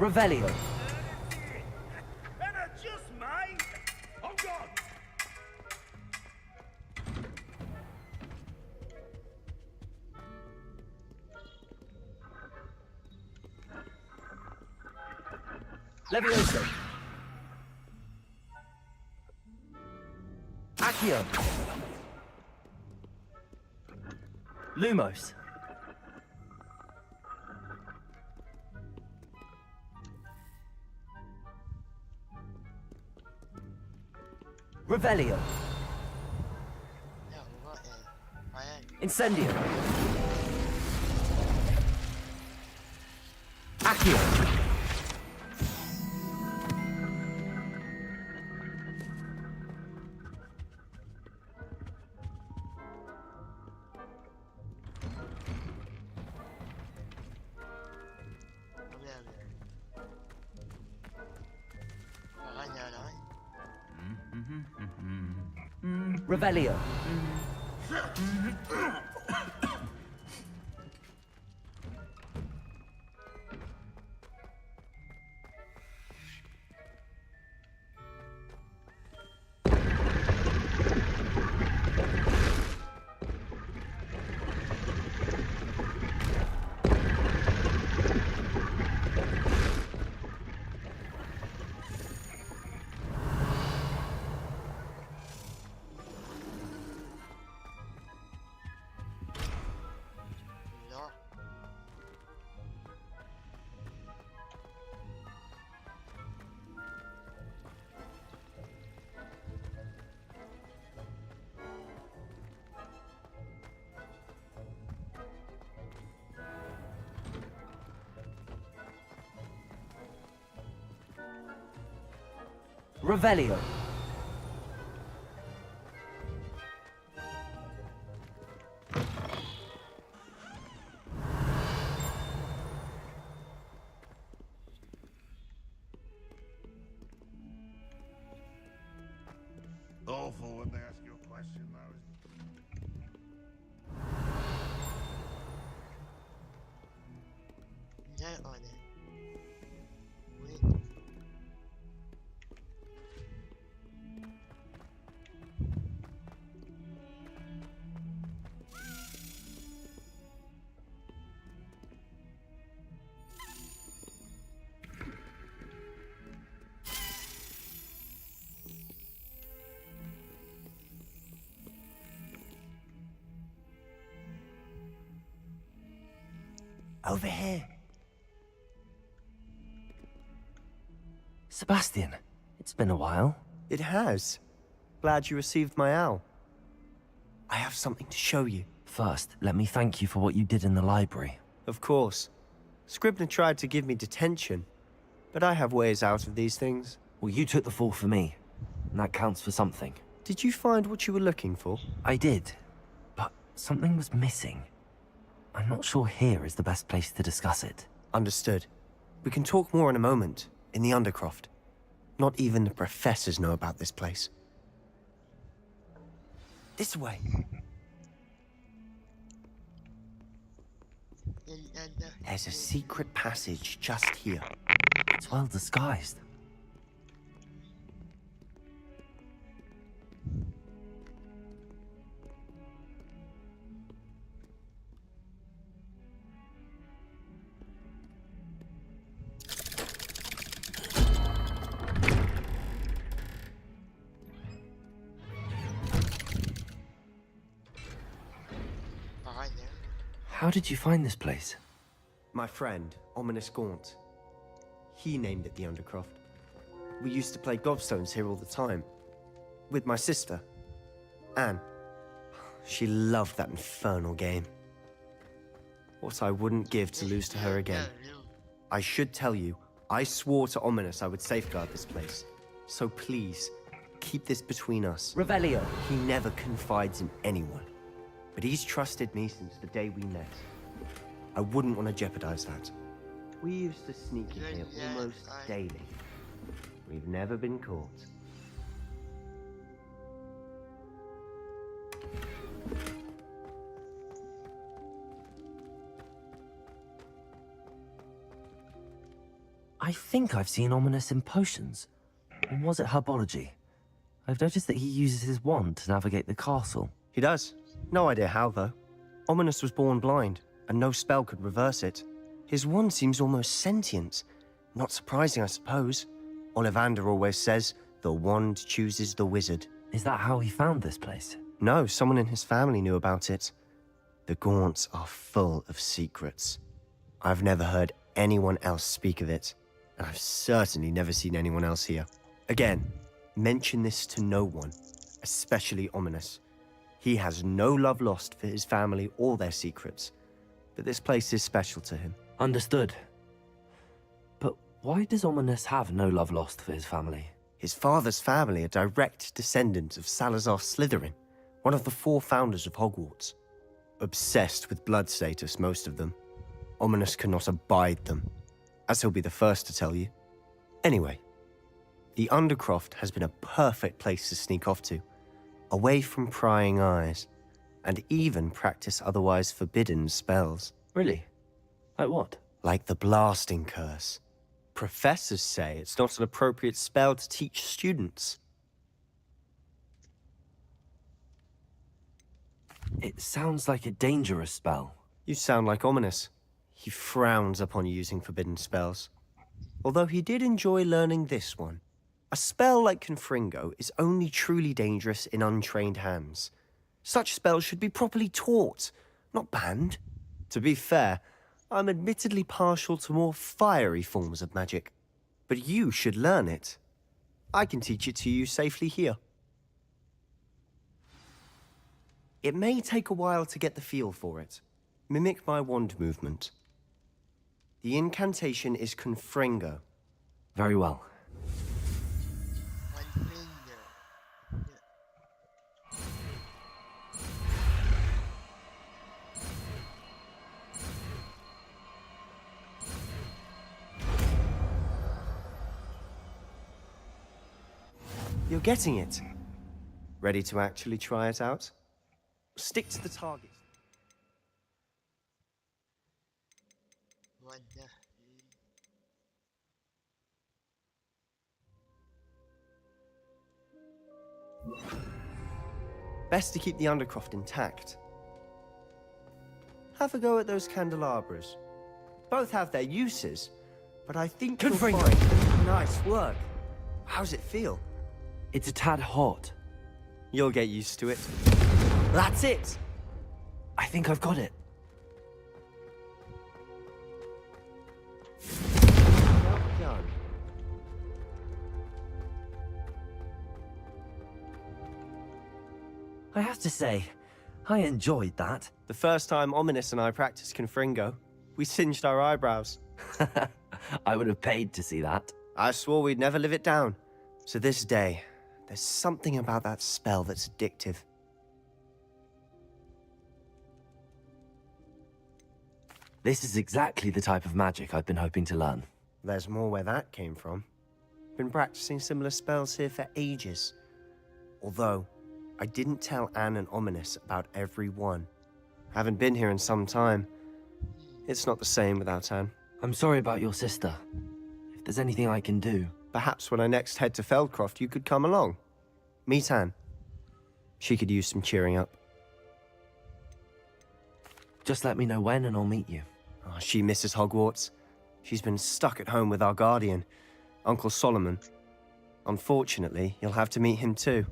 Revelio. And I just might. Hold on. Levioso. Accio. Lumos. Revelio. Incendio. Accio. Revelio. Revelio. Awful when they ask you a question, though. Over here. Sebastian, it's been a while. It has. Glad you received my owl. I have something to show you. First, let me thank you for what you did in the library. Of course. Scribner tried to give me detention, but I have ways out of these things. Well, you took the fall for me, and that counts for something. Did you find what you were looking for? I did, but something was missing. I'm not sure here is the best place to discuss it. Understood. We can talk more in a moment, in the Undercroft. Not even the professors know about this place. This way. There's a secret passage just here. It's well disguised. How did you find this place? My friend, Ominous Gaunt. He named it the Undercroft. We used to play gobstones here all the time. With my sister, Anne. She loved that infernal game. What I wouldn't give to lose to her again. I should tell you, I swore to Ominous I would safeguard this place. So please, keep this between us. Revelio. He never confides in anyone. But he's trusted me since the day we met. I wouldn't want to jeopardize that. We used to sneak in here almost daily. We've never been caught. I I think I've seen Ominous in potions. Or was it herbology? I've noticed that he uses his wand to navigate the castle. He does. No idea how, though. Ominous was born blind, and no spell could reverse it. His wand seems almost sentient. Not surprising, I suppose. Ollivander always says, the wand chooses the wizard. Is that how he found this place? No, someone in his family knew about it. The Gaunts are full of secrets. I've never heard anyone else speak of it, and I've certainly never seen anyone else here. Again, mention this to no one, especially Ominous. He has no love lost for his family or their secrets, but this place is special to him. Understood. But why does Ominous have no love lost for his family? His father's family are direct descendants of Salazar Slytherin, one of the 4 founders of Hogwarts. Obsessed with blood status, most of them. Ominous cannot abide them, as he'll be the first to tell you. Anyway, the Undercroft has been a perfect place to sneak off to, away from prying eyes, and even practice otherwise forbidden spells. Really? Like what? Like the Blasting Curse. Professors say it's not an appropriate spell to teach students. It sounds like a dangerous spell. You sound like Ominous. He frowns upon using forbidden spells. Although he did enjoy learning this one. A spell like Confringo is only truly dangerous in untrained hands. Such spells should be properly taught, not banned. To be fair, I'm admittedly partial to more fiery forms of magic. But you should learn it. I can teach it to you safely here. It may take a while to get the feel for it. Mimic my wand movement. The incantation is Confringo. Very well. One finger. You're getting it. Ready to actually try it out? Stick to the target. What the? Best to keep the Undercroft intact. Have a go at those candelabras. Both have their uses, but I think you'll Confringo. find... Nice work. How's it feel? It's a tad hot. You'll get used to it. That's it! I think I've got it. Well done. I have to say, I enjoyed that. The first time Ominous and I practiced Confringo, we singed our eyebrows. I would have paid to see that. I swore we'd never live it down. To this day, there's something about that spell that's addictive. This is exactly the type of magic I've been hoping to learn. There's more where that came from. Been practicing similar spells here for ages. Although, I didn't tell Anne and Ominous about every one. Haven't been here in some time. It's not the same without Anne. I'm sorry about your sister. If there's anything I can do... Perhaps when I next head to Feldcroft, you could come along. Meet Anne. She could use some cheering up. Just let me know when and I'll meet you. Oh, she misses Hogwarts. She's been stuck at home with our guardian, Uncle Solomon. Unfortunately, you'll have to meet him too.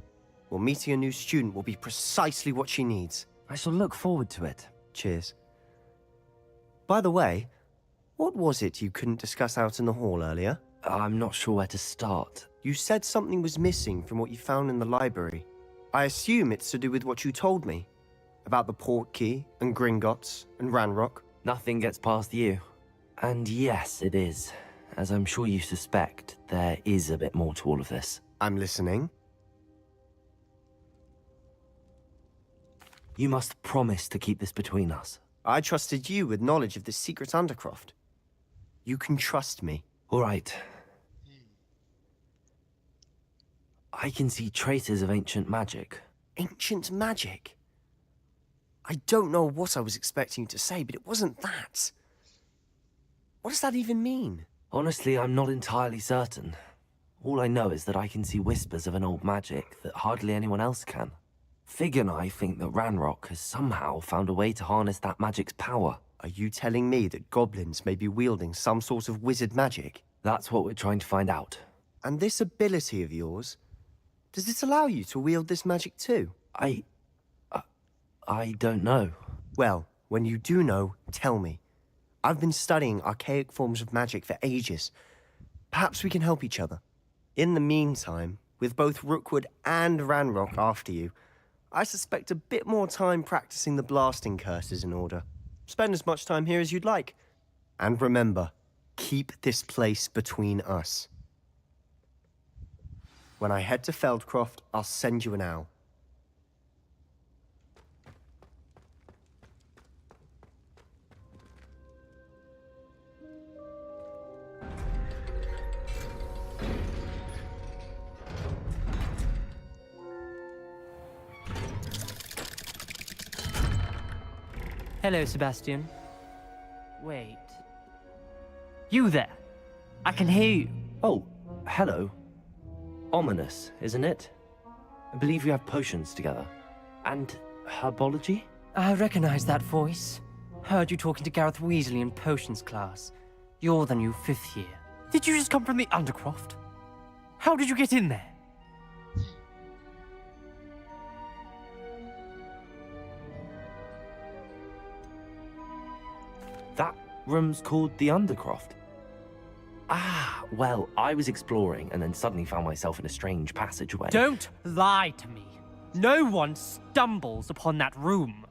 Well, meeting a new student will be precisely what she needs. I shall look forward to it. Cheers. By the way, what was it you couldn't discuss out in the hall earlier? I'm not sure where to start. You said something was missing from what you found in the library. I assume it's to do with what you told me. About the Portkey, and Gringotts, and Ranrock. Nothing gets past you. And yes, it is. As I'm sure you suspect, there is a bit more to all of this. I'm listening. You must promise to keep this between us. I trusted you with knowledge of this secret Undercroft. You can trust me. All right. I can see traces of ancient magic. Ancient magic? I don't know what I was expecting you to say, but it wasn't that. What does that even mean? Honestly, I'm not entirely certain. All I know is that I can see whispers of an old magic that hardly anyone else can. Fig and I think that Ranrock has somehow found a way to harness that magic's power. Are you telling me that goblins may be wielding some sort of wizard magic? That's what we're trying to find out. And this ability of yours, does it allow you to wield this magic too? I don't know. Well, when you do know, tell me. I've been studying archaic forms of magic for ages. Perhaps we can help each other. In the meantime, with both Rookwood and Ranrock after you, I suspect a bit more time practicing the blasting curse is in order. Spend as much time here as you'd like. And remember, keep this place between us. When I head to Feldcroft, I'll send you an owl. Hello, Sebastian. Wait. You there? I can hear you. Oh, hello. Ominous, isn't it? I believe we have potions together. And herbology? I recognize that voice. Heard you talking to Gareth Weasley in potions class. You're the new 5th year. Did you just come from the Undercroft? How did you get in there? That room's called the Undercroft. Ah, well, I was exploring and then suddenly found myself in a strange passageway. Don't lie to me. No one stumbles upon that room.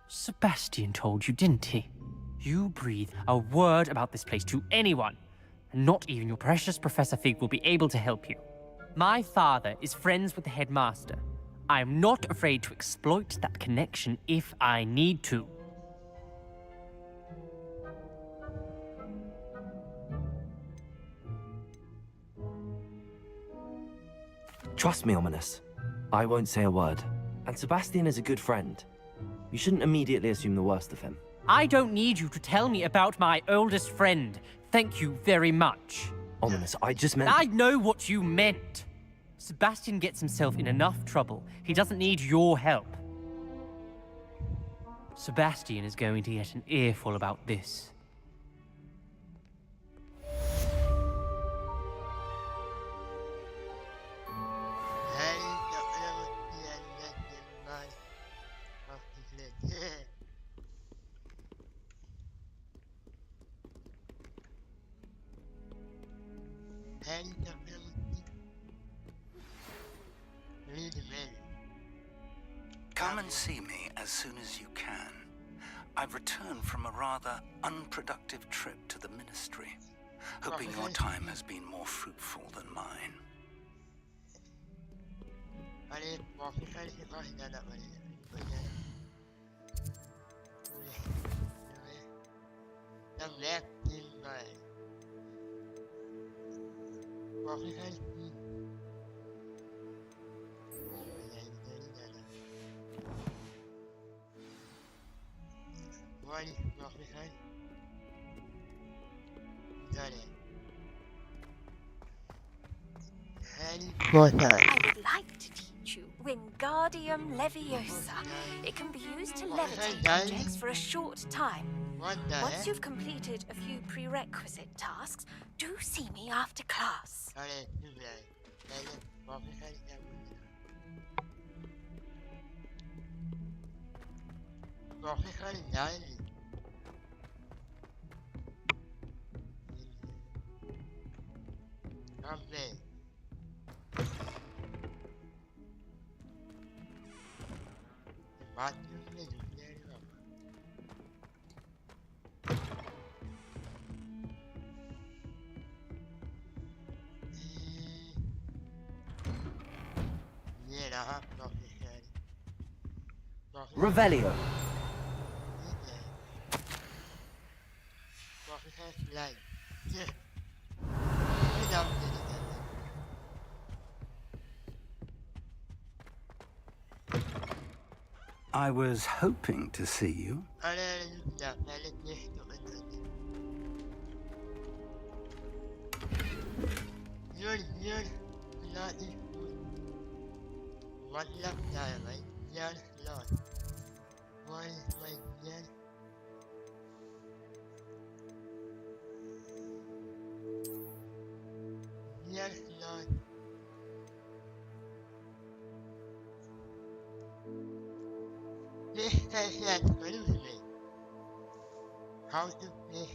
Sebastian told you, didn't he? You breathe a word about this place to anyone, and not even your precious Professor Fig will be able to help you. My father is friends with the headmaster. I am not afraid to exploit that connection if I need to. Trust me, Ominous. I won't say a word. And Sebastian is a good friend. You shouldn't immediately assume the worst of him. I don't need you to tell me about my oldest friend. Thank you very much. Ominous, I just meant... I know what you meant. Sebastian gets himself in enough trouble. He doesn't need your help. Sebastian is going to get an earful about this. Come and see me as soon as you can. I've returned from a rather unproductive trip to the Ministry, hoping your time has been more fruitful than mine. I would like to teach you Wingardium Leviosa. It can be used to levitate objects for a short time. Once you've completed a few prerequisite tasks, do see me after class. Revelio. I was hoping to see you. This session confused me. How to play?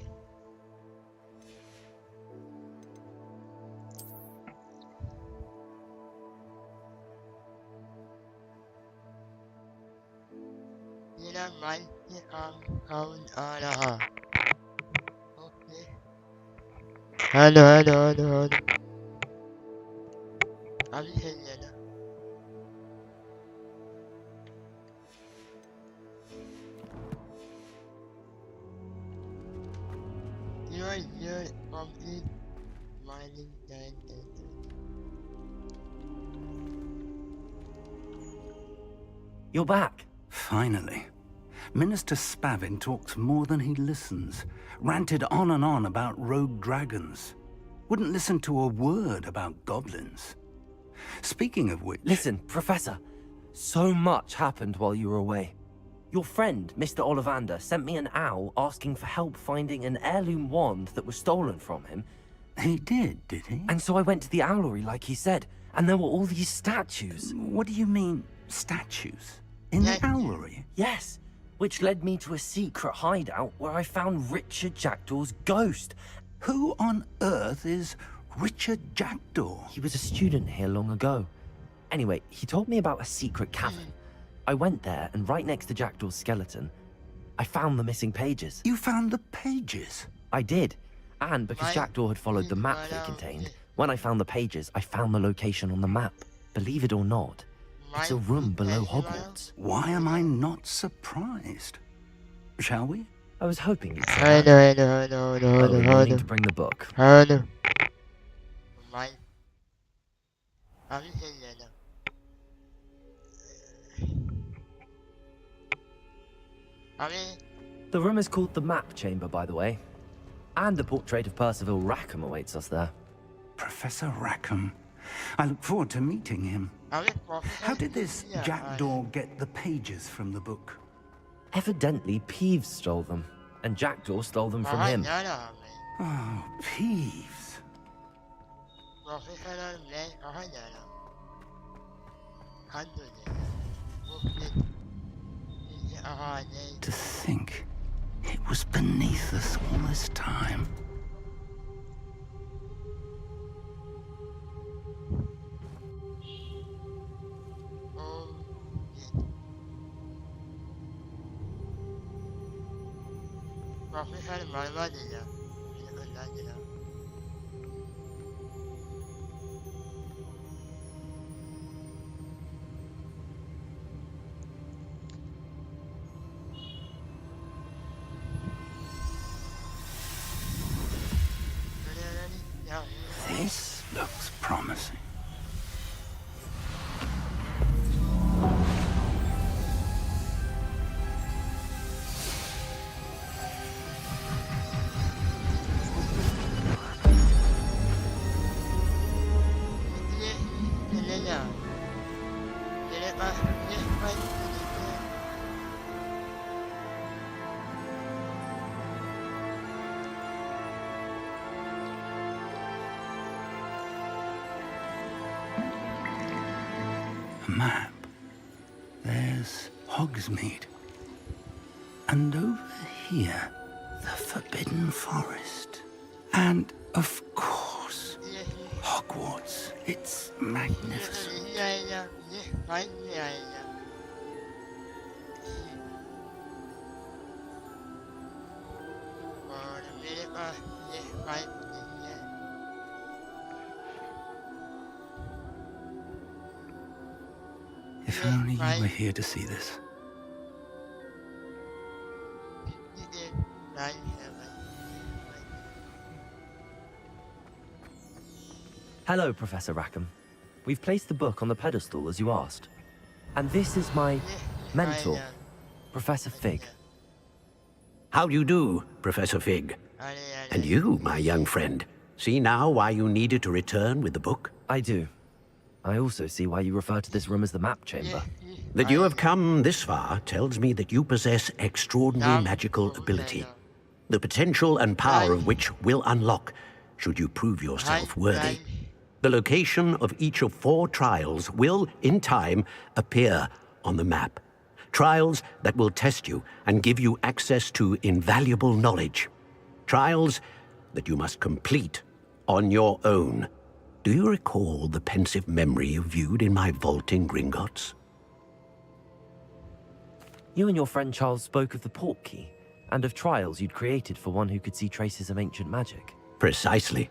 Might be count on okay. Hello. I'm saying you're complete mining done. You're back. Finally. Minister Spavin talks more than he listens. Ranted on and on about rogue dragons. Wouldn't listen to a word about goblins. Speaking of which... Listen, Professor. So much happened while you were away. Your friend, Mr. Ollivander, sent me an owl asking for help finding an heirloom wand that was stolen from him. He did he? And so I went to the owlery like he said, and there were all these statues. What do you mean, statues? In the owlery? Yes, which led me to a secret hideout where I found Richard Jackdaw's ghost. Who on earth is Richard Jackdaw? He was a student here long ago. Anyway, he told me about a secret cavern. I went there, and right next to Jackdaw's skeleton, I found the missing pages. You found the pages? I did. And because Jackdaw had followed the map they contained, when I found the pages, I found the location on the map. Believe it or not, it's a room below Hogwarts. Why am I not surprised? Shall we? I was hoping you'd say I that. know. Oh, you need to bring the book. I'm saying The room is called the Map Chamber, by the way. And a portrait of Percival Rackham awaits us there. Professor Rackham. I look forward to meeting him. How did this Jackdaw get the pages from the book? Evidently, Peeves stole them, and Jackdaw stole them from him. Oh, Peeves. To think it was beneath us all this time. This looks promising. Map. There's Hogsmeade. And over here, the Forbidden Forest. And, of course, Hogwarts. It's magnificent. If only you were here to see this. Hello, Professor Rackham. We've placed the book on the pedestal as you asked. And this is my mentor, Professor Fig. How do you do, Professor Fig? And you, my young friend. See now why you needed to return with the book? I do. I also see why you refer to this room as the map chamber. That you have come this far tells me that you possess extraordinary magical ability, the potential and power of which will unlock should you prove yourself worthy. The location of each of 4 trials will, in time, appear on the map. Trials that will test you and give you access to invaluable knowledge. Trials that you must complete on your own. Do you recall the pensive memory you viewed in my vault in Gringotts? You and your friend Charles spoke of the port key, and of trials you'd created for one who could see traces of ancient magic. Precisely.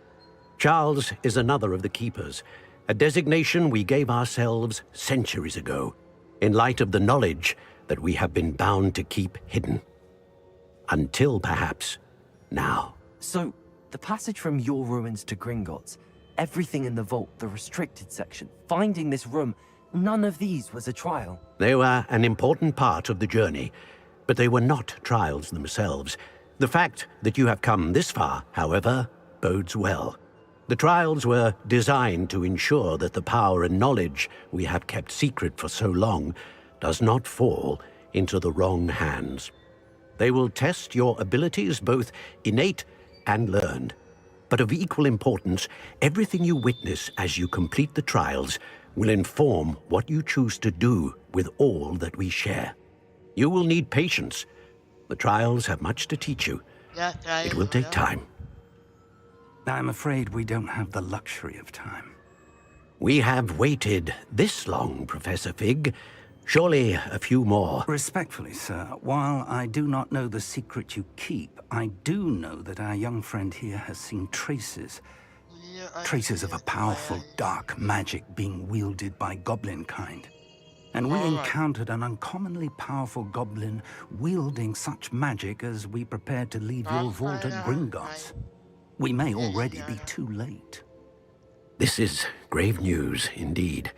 Charles is another of the Keepers, a designation we gave ourselves centuries ago, in light of the knowledge that we have been bound to keep hidden. Until, perhaps, now. So, the passage from your ruins to Gringotts, everything in the vault, the restricted section, finding this room, none of these was a trial. They were an important part of the journey, but they were not trials themselves. The fact that you have come this far, however, bodes well. The trials were designed to ensure that the power and knowledge we have kept secret for so long does not fall into the wrong hands. They will test your abilities, both innate and learned. But of equal importance, everything you witness as you complete the trials will inform what you choose to do with all that we share. You will need patience. The trials have much to teach you. It will take time. I'm afraid we don't have the luxury of time. We have waited this long, Professor Fig. Surely a few more. Respectfully, sir, while I do not know the secret you keep, I do know that our young friend here has seen traces of a powerful dark magic being wielded by goblin kind. And we encountered an uncommonly powerful goblin wielding such magic as we prepared to leave your vault at Gringotts. We may already be too late. This is grave news, indeed.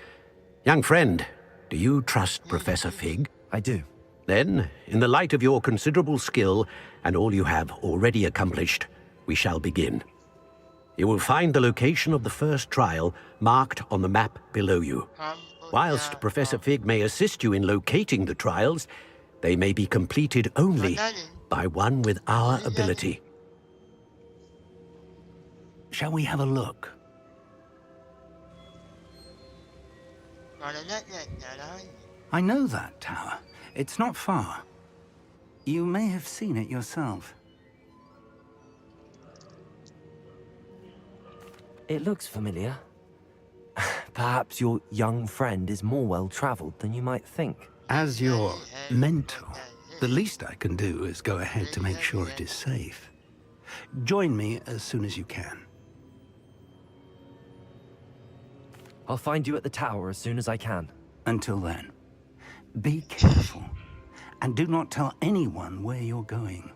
Young friend, do you trust Professor Fig? I do. Then, in the light of your considerable skill and all you have already accomplished, we shall begin. You will find the location of the first trial marked on the map below you. Whilst Professor Fig may assist you in locating the trials, they may be completed only by one with our ability. Shall we have a look? I know that tower. It's not far. You may have seen it yourself. It looks familiar. Perhaps your young friend is more well-traveled than you might think. As your mentor, the least I can do is go ahead to make sure it is safe. Join me as soon as you can. I'll find you at the tower as soon as I can. Until then, be careful, and do not tell anyone where you're going.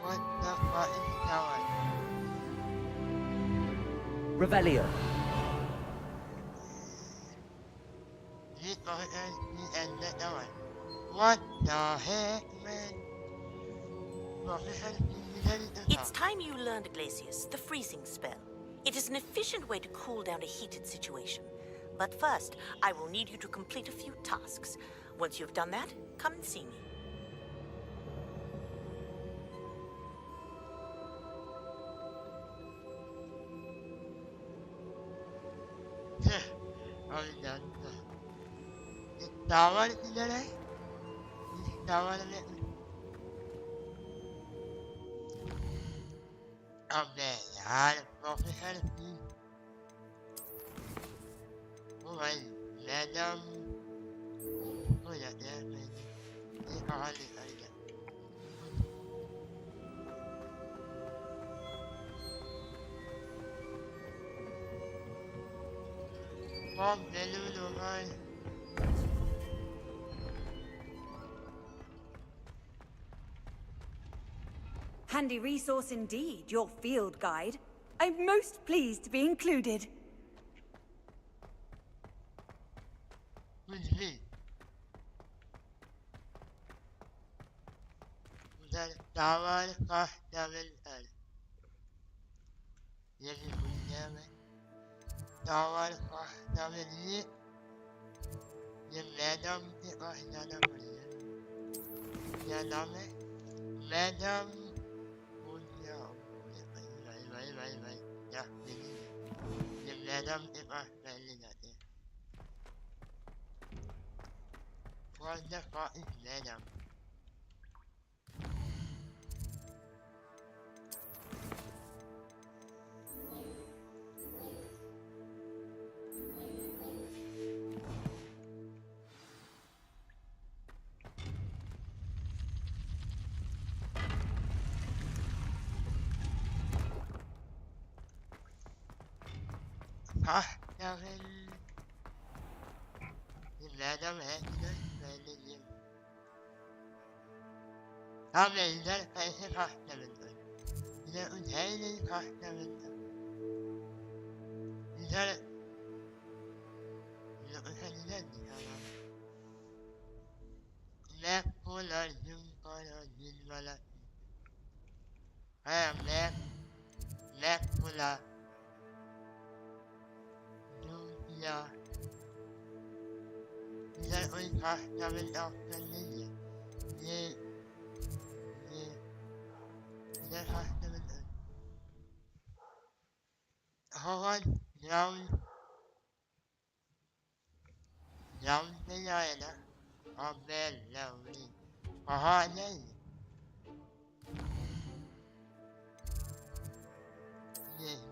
What the fuck is the tower? Revelio. What the heck, man? It's time you learned, Glacius, the freezing spell. It is an efficient way to cool down a heated situation. But first, I will need you to complete a few tasks. Once you've done that, come and see me. Tower किधर है? Tower में अबे यार professor की ओ भाई madam हो जाते हैं ये कहाँ निकल गया Mom, hello, man. Handy resource indeed, your field guide. I'm most pleased to be included. Who's me? Davar kahraman er. Yeni gündeme. Davar kahramanı. Madam ki kahraman er. Yaname. Madam. Unyam. Vay. Ya benim. Madam ki kahraman er. Fazla kahraman madam. Kahraman. Madam Headphone söyleyeyim. Haberler kayısı kahramandır. Yine Üzeyir'in kahramandır. Güzel. Güzel tamam. Mekbular zünkara zilvalar. Mekbular. Dünya. Güzel oyun kahraman aktarlıydı. Güzel kahraman oyun. Hogwarts Drown dünyayla haberleri. Bahane. Güzel.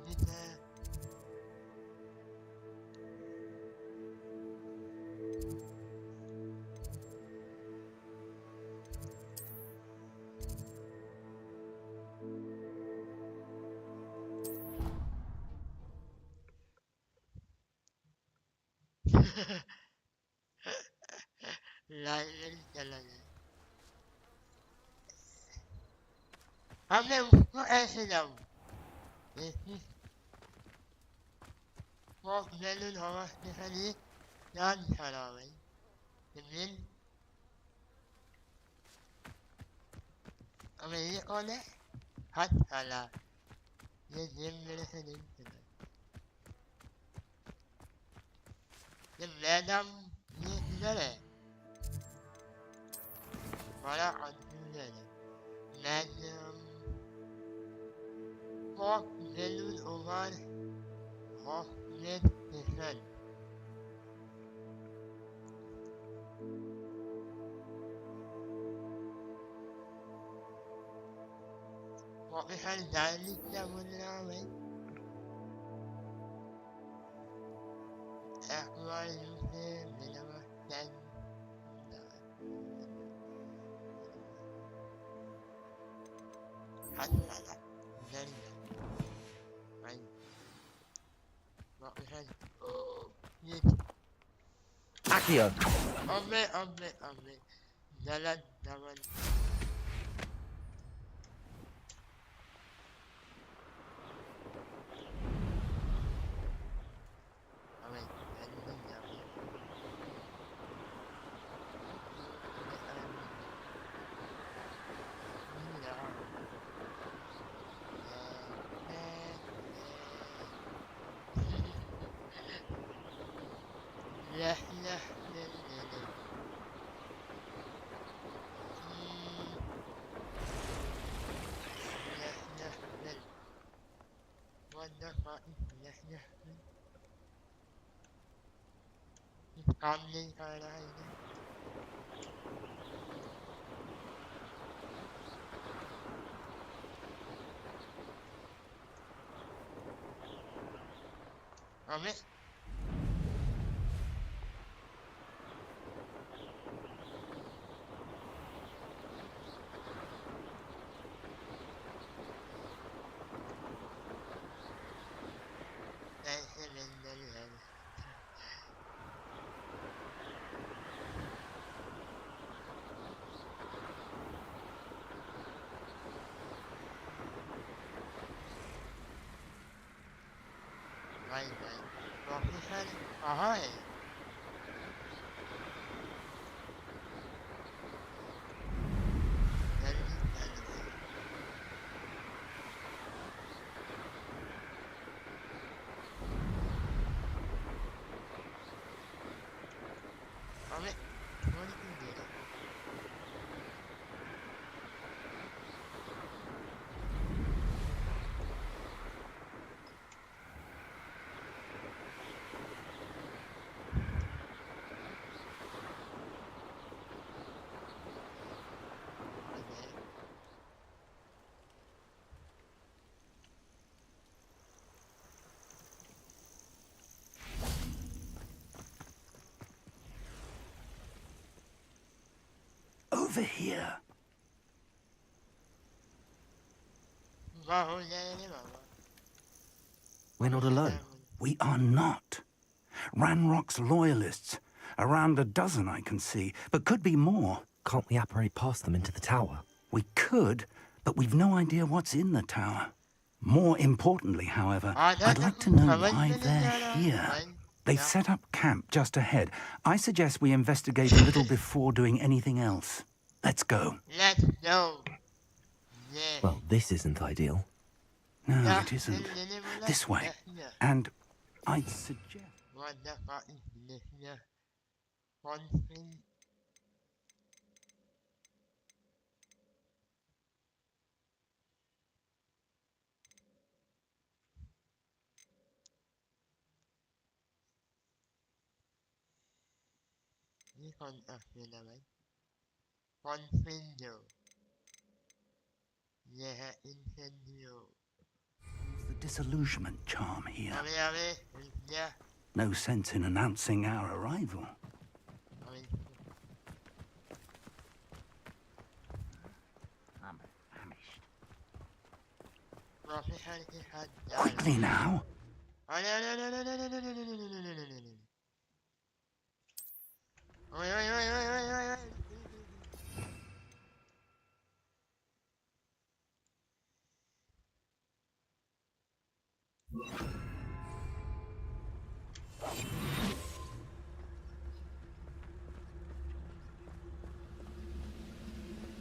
Lain jalan. Kami untuk Acer. Mau belum hawa sekali dan sarawai. Kemudian kami oleh hat salah. Jadi mereka Madam Yedlere. Para adilere. Madam Fok Zelul Ovar Hofnet Desen. Fok Desen Zalik Yamunramen. Akbar Yusuf Binamahtan. Hatta Zalina. Baik. Maksud ni. Akio! Ambil. Jalan. Kamling karaydı. Ahmet. Vay. Profesör Ahay. Geldik. over here. We're not alone. We are not. Ranrock's loyalists. Around a dozen I can see, but could be more. Can't we apparate past them into the tower? We could, but we've no idea what's in the tower. More importantly, however, I'd like to know why they're here. They've set up camp just ahead. I suggest we investigate a little before doing anything else. Let's go. Let's go. Yeah. Well, this isn't ideal. No, it isn't. This way. And I'd suggest... What the fuck is this here? One thing. This one up here, right? One finger. Yeah, incendio. The disillusionment charm here. Yeah. No sense in announcing our arrival. I'm famished. Quickly now.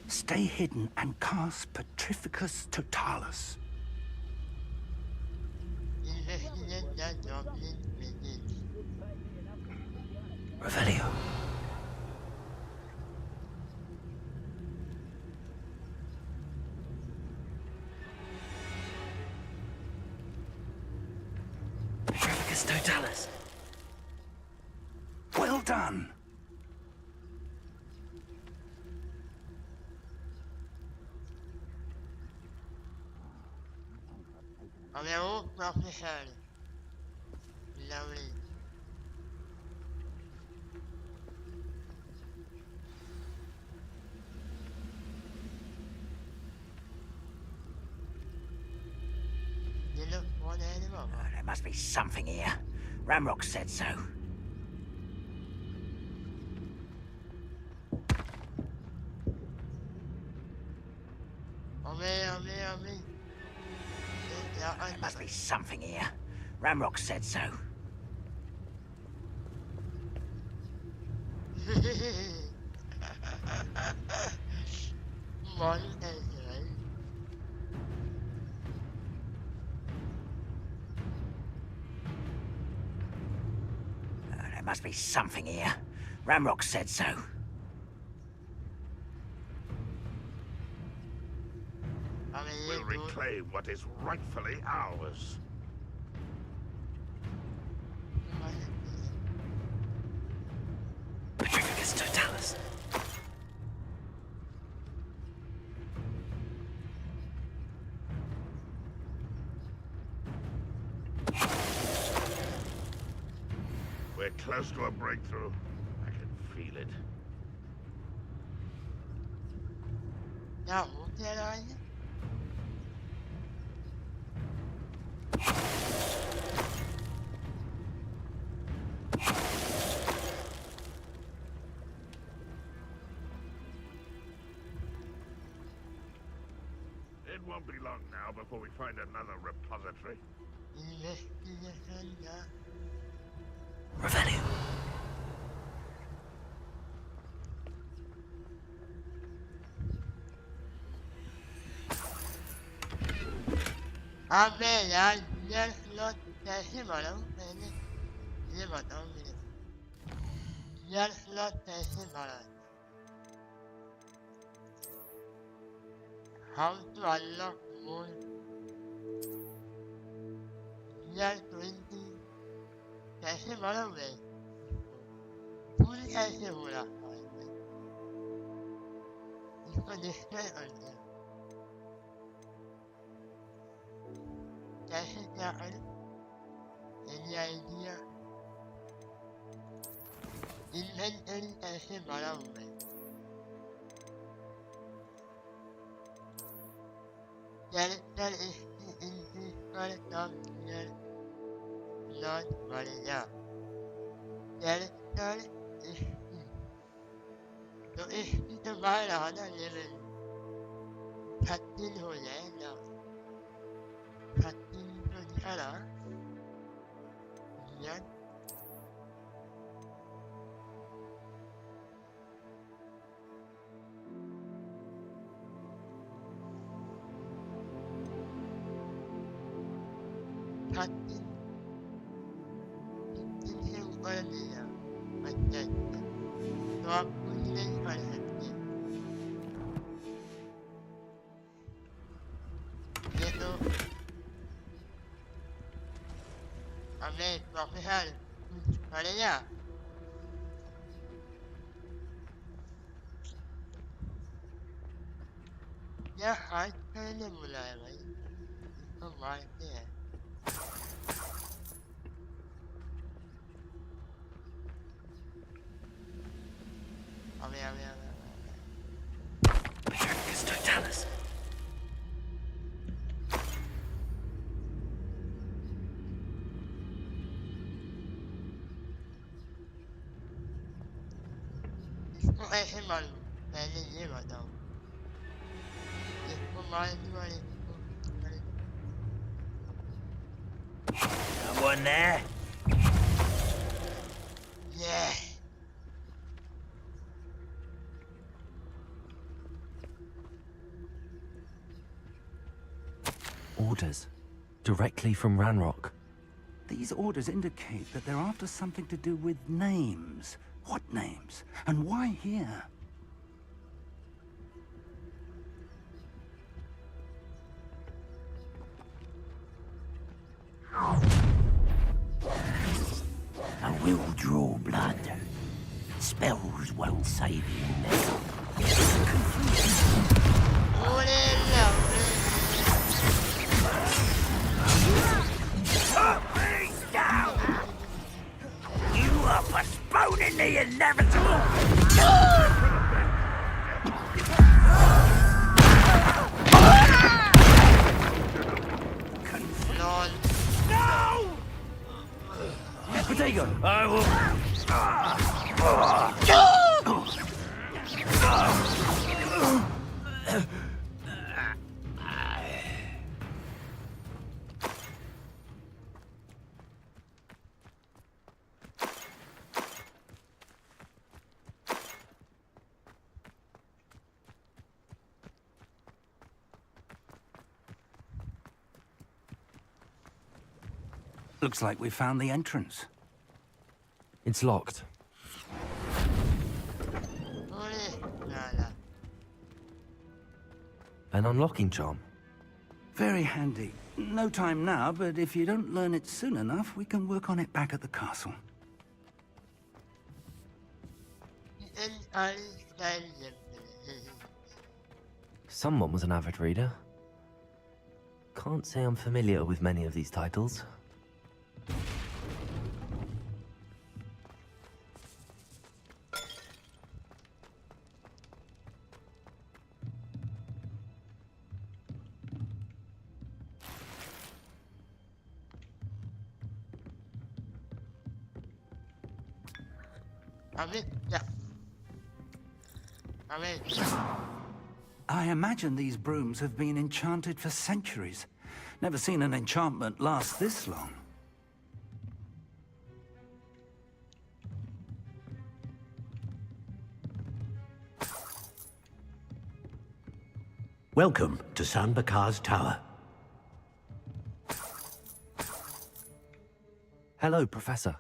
Stay hidden and cast Petrificus Totalis. Revelio. Petrificus Totalis. Well done. Avevo professor. Lovely. You look for the animal. Oh, there must be something here. Ramrock said so. Ame. There must be something here. Ramrock said so. There must be something here. Ramrock said so. We'll reclaim what is rightfully ours. Petrificus Totalis. We're close to a breakthrough. I can feel it. Now, did I? It won't be long now before we find another repository. Revelio. How to unlock more? Year 20. कैसे बढ़ोगे? पूरी कैसे हो रहा है? इसको display कर दिया. कैसे क्या करूं? Any idea? इन्वेंटरी कैसे बढ़ाऊंगा? that is not money now. That is so it's the right on a living cutting who now. Cutting the other. Yeah. Cutting. It's him earlier. I said, stop putting it on him. Yellow. I made Rocky Hall. Maria. Yeah, I can't remember right. Come right there. It's Totalis. Không ai xem mà này như vậy đâu. Không ai như vậy. Someone there? Yeah. Orders. Directly from Ranrock. These orders indicate that they're after something to do with names. What names? And why here? I will draw blood. Spells won't save you now. Put me down! You are postponing the inevitable! No! Potato! I will... Looks like we found the entrance. It's locked. An unlocking charm. Very handy. No time now, but if you don't learn it soon enough, we can work on it back at the castle. Someone was an avid reader. Can't say I'm familiar with many of these titles. I imagine these brooms have been enchanted for centuries. Never seen an enchantment last this long. Welcome to Sanbakar's Tower. Hello, Professor.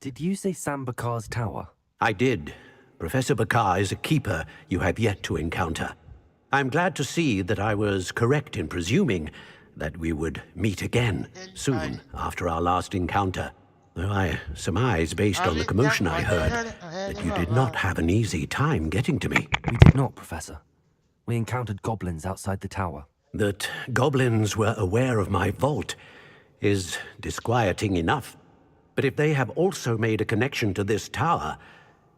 Did you say Sanbakar's Tower? I did. Professor Bakar is a keeper you have yet to encounter. I'm glad to see that I was correct in presuming that we would meet again soon after our last encounter. Though I surmise, based on the commotion I heard, that you did not have an easy time getting to me. We did not, Professor. We encountered goblins outside the tower. That goblins were aware of my vault is disquieting enough. But if they have also made a connection to this tower,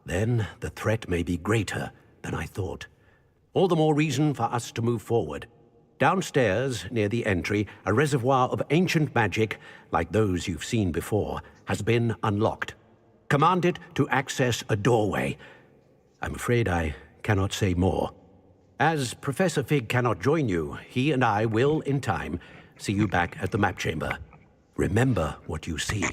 then the threat may be greater than I thought. All the more reason for us to move forward. Downstairs, near the entry, a reservoir of ancient magic, like those you've seen before, has been unlocked. Command it to access a doorway. I'm afraid I cannot say more. As Professor Fig cannot join you, he and I will, in time, see you back at the map chamber. Remember what you see.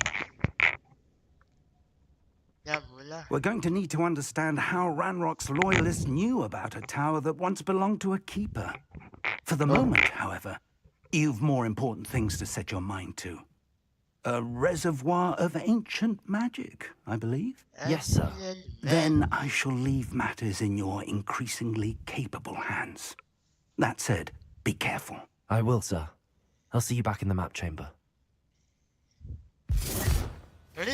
We're going to need to understand how Ranrock's loyalists knew about a tower that once belonged to a keeper. For the moment, however, you've more important things to set your mind to. A reservoir of ancient magic, I believe? Yes, sir. Then I shall leave matters in your increasingly capable hands. That said, be careful. I will, sir. I'll see you back in the map chamber. Ready?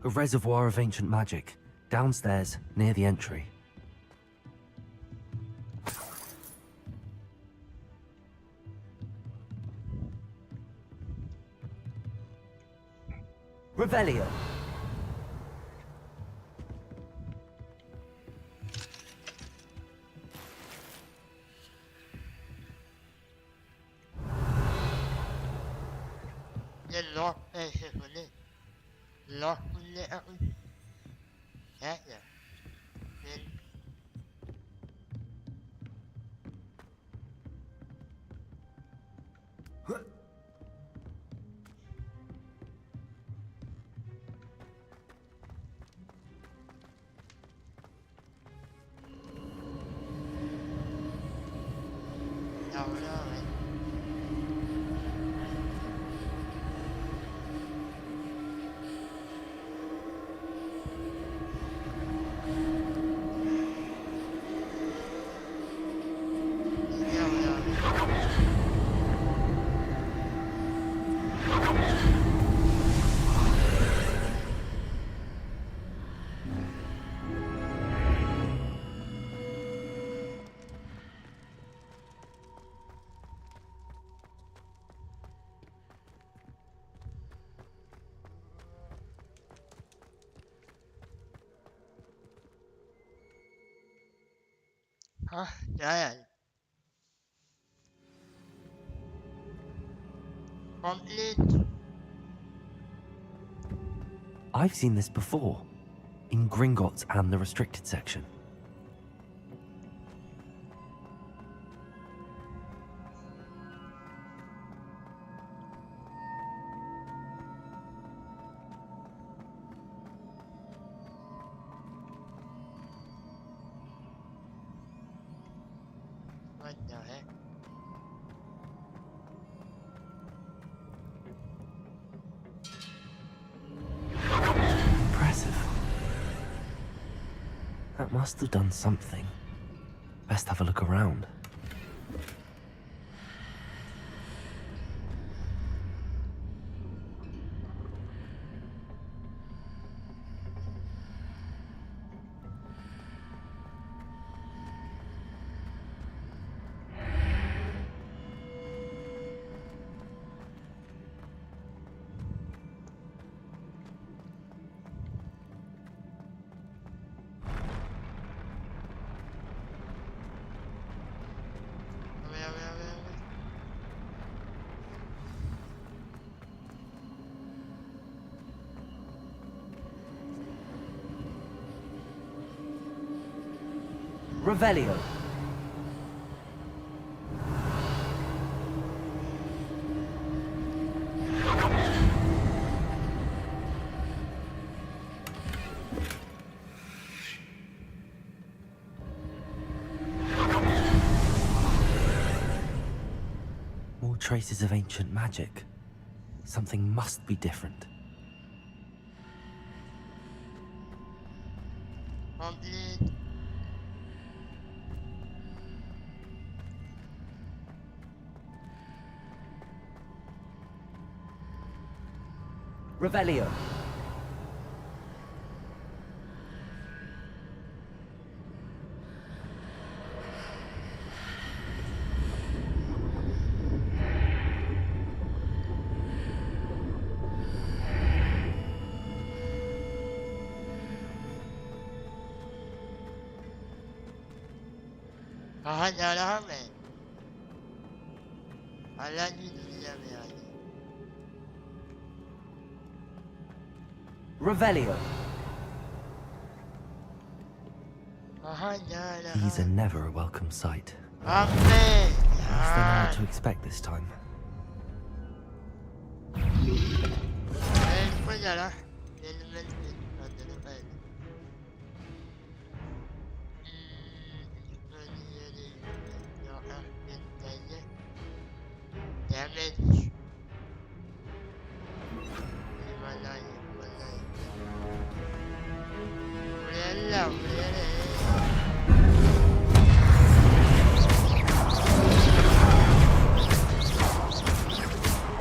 A reservoir of ancient magic, downstairs, near the entry. Revelio. Lock Acer for this. Lock it up. That then Dad. Complete. I've seen this before, in Gringotts and the restricted section. What the heck? Impressive. That must have done something. Best have a look around. Revelio. More traces of ancient magic. Something must be different. Complete. Revelio. Revelio. These are never a welcome sight. At least they know what to expect this time.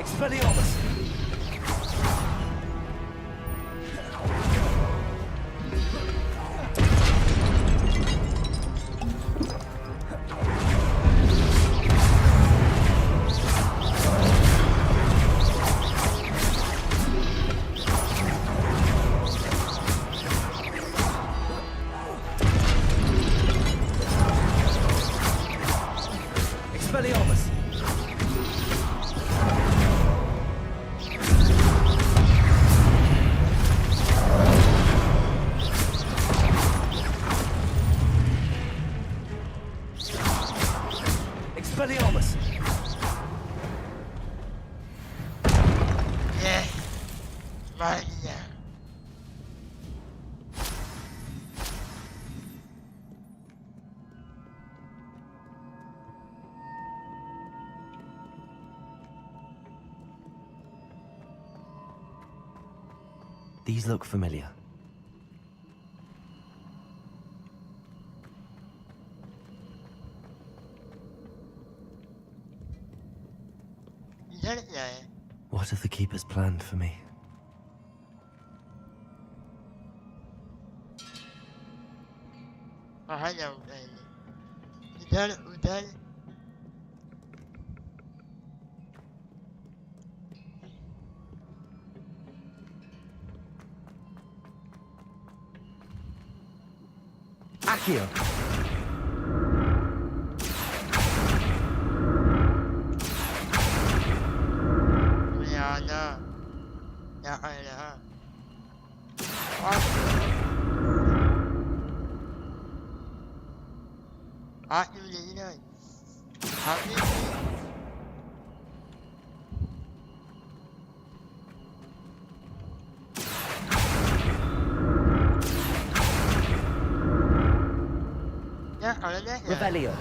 Expelliarmus! Expelliarmus! Expelliarmus! These look familiar. What have the Keepers planned for me? Accio! Revelio.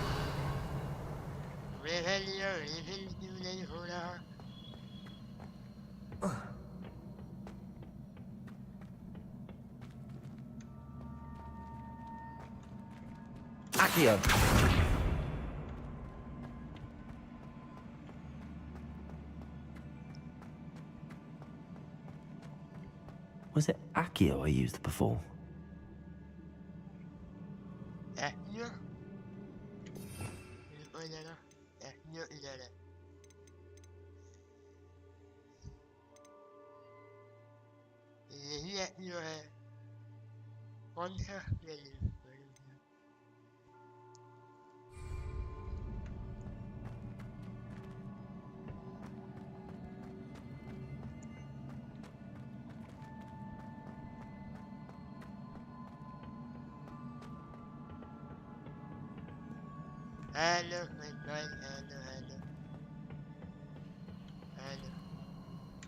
Accio. Was it Accio I used before?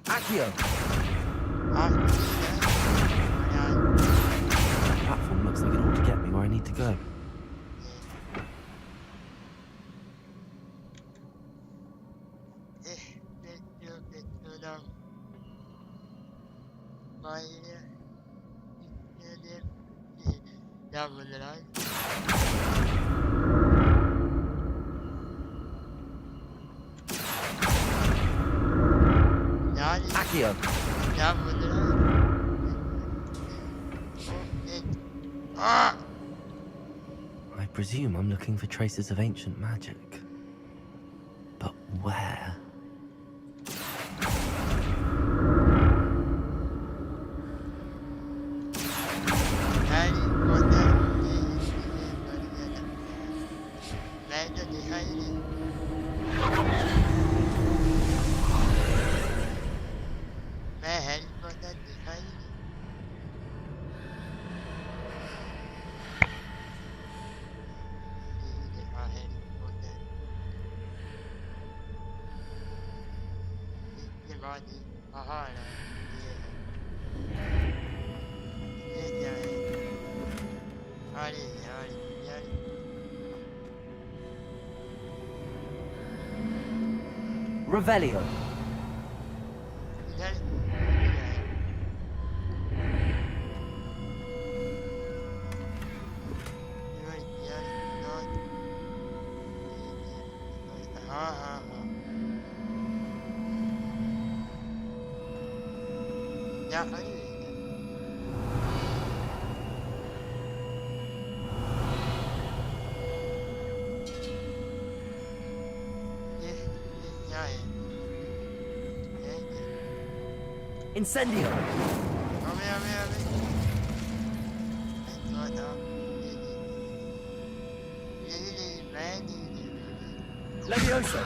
Accio! The platform looks like it ought to get me where I need to go. Accio! I presume I'm looking for traces of ancient magic. But where? Mẹ thì hay đi. Mẹ hẹn con tên thì hay đi. Đi để họ hẹn con tên. Đi gọi đi. Họ hỏi là đi chạy. Hỏi đi. Revelio. Dạ phải gì? Incendio. Leviosa.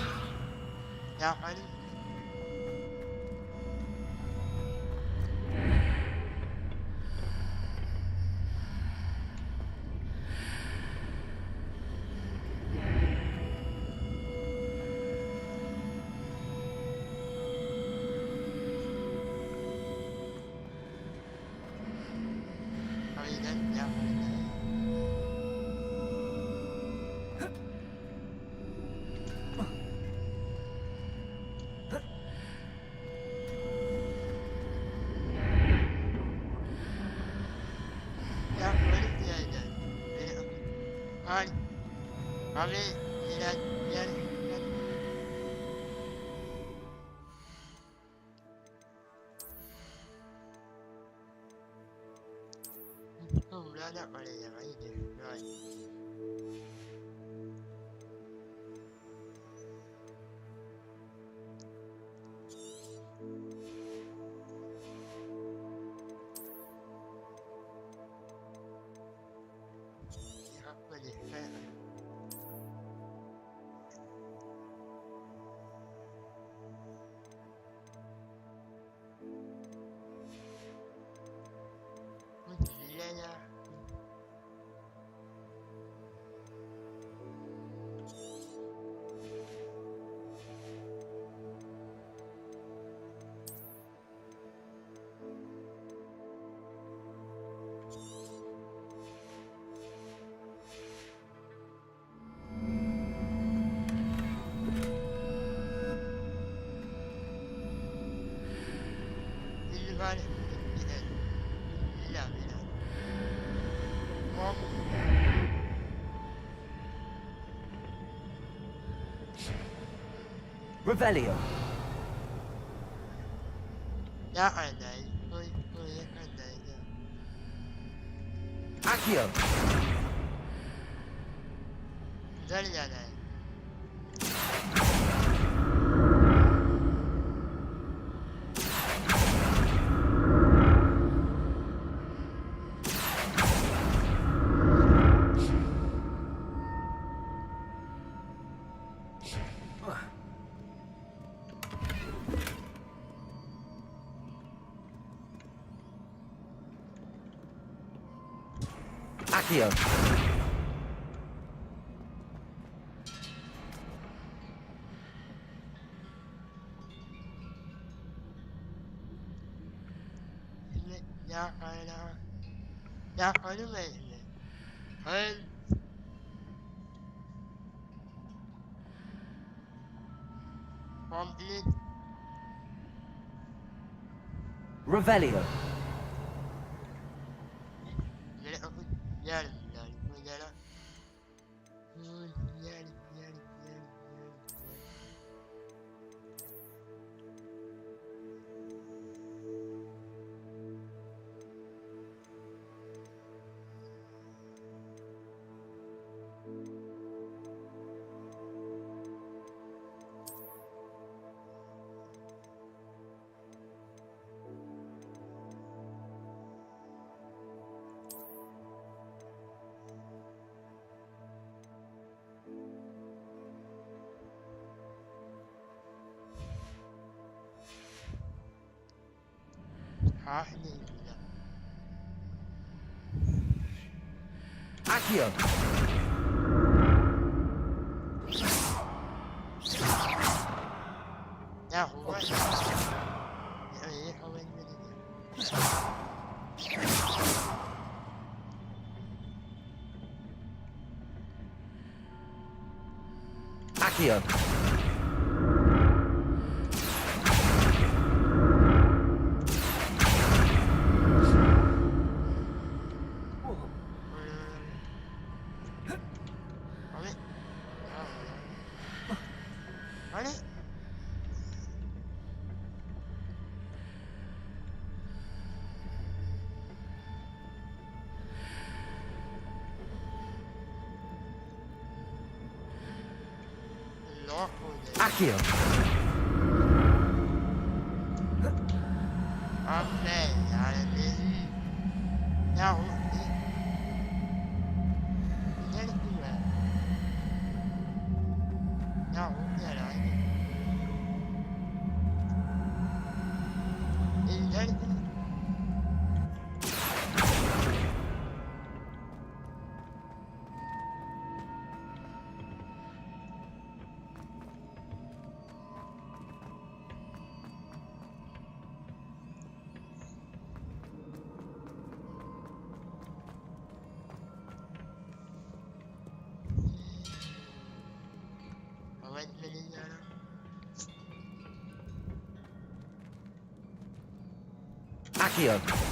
Dạ phải đi. That money that I do, right. Yeah, money, fair. Yeah. Revelio. Dạ ở đây, tôi ở đây. Accio. Rất là đây. Accio. Dạ ở đây. Dạ ở đây. Hơn. Complete. Revelio. Accio! Accio! Accio! Accio!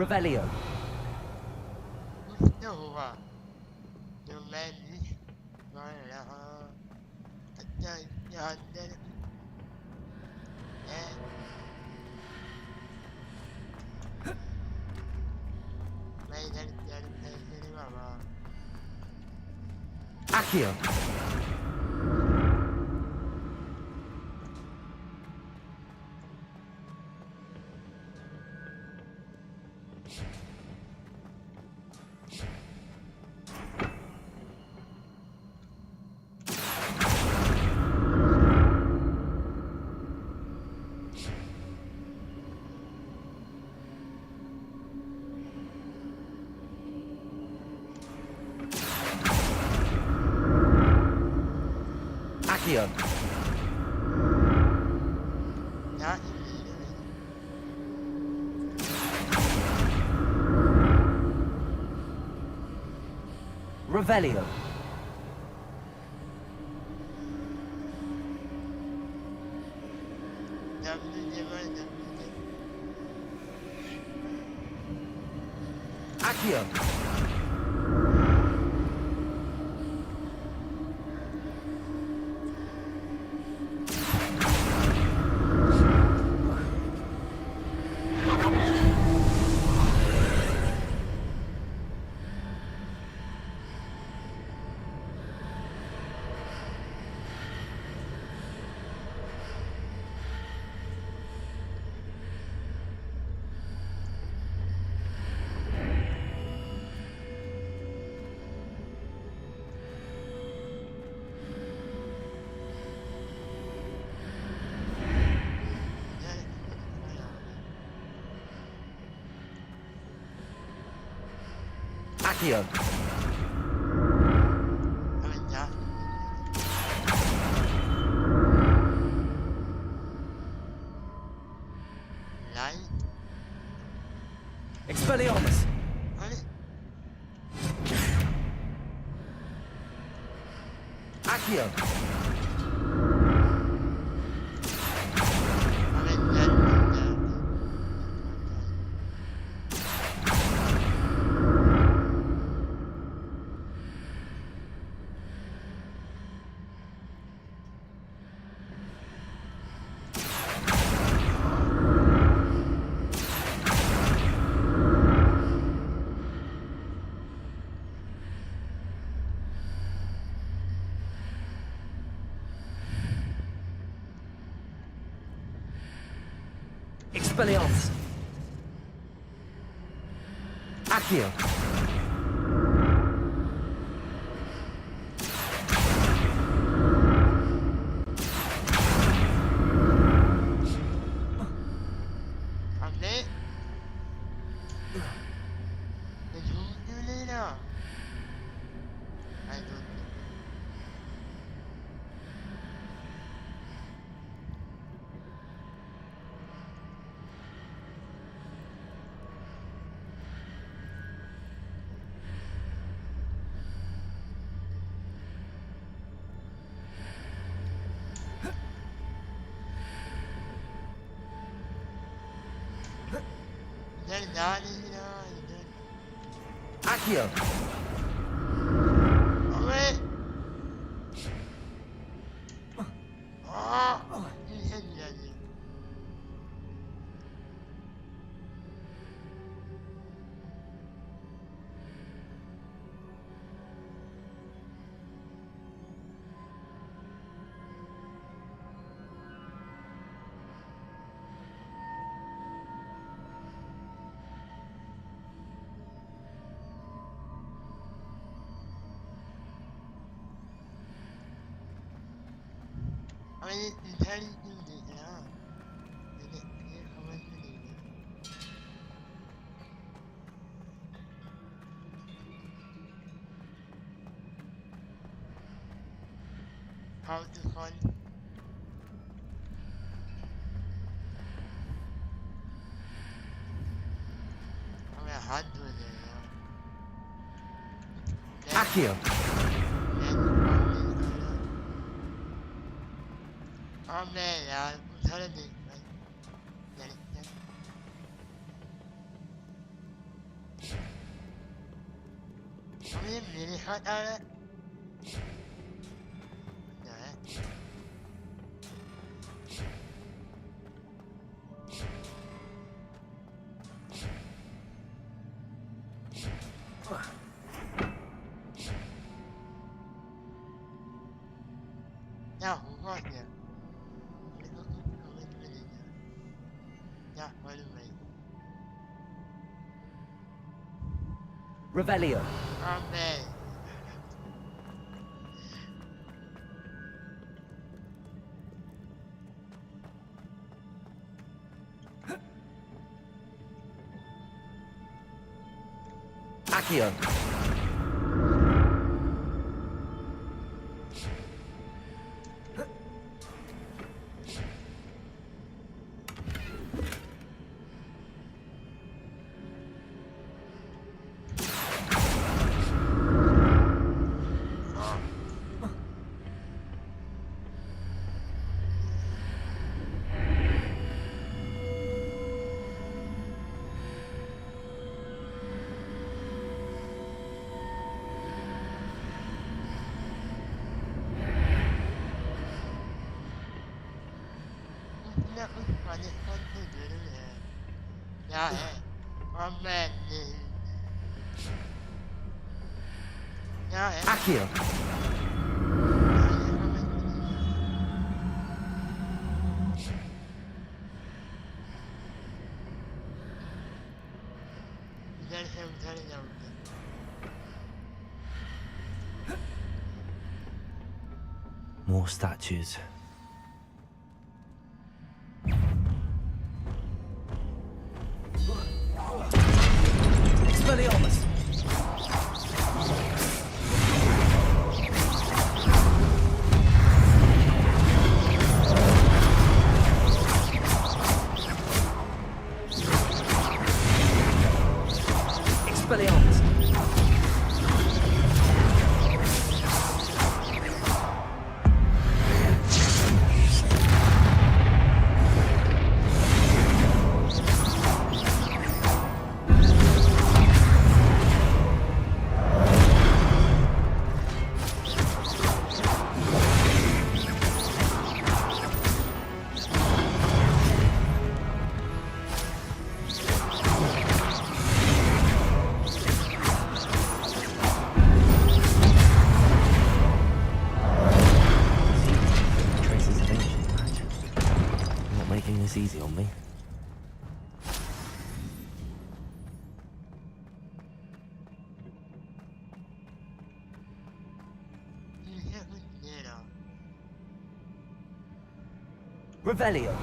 Revelio. Accio. Accio. Revelio. Accio. Accio. Expelliarmus. Accio! Expelliarmus! Accio! Accio! How to fun? I'm a hard to do. Accio! Oh man, I'm telling you, right? I mean, really hot out of it. Now, who got here? Revelio! Oh man. Accio! Accio! More statues. Expelliarmus! Expelliarmus! Revelio.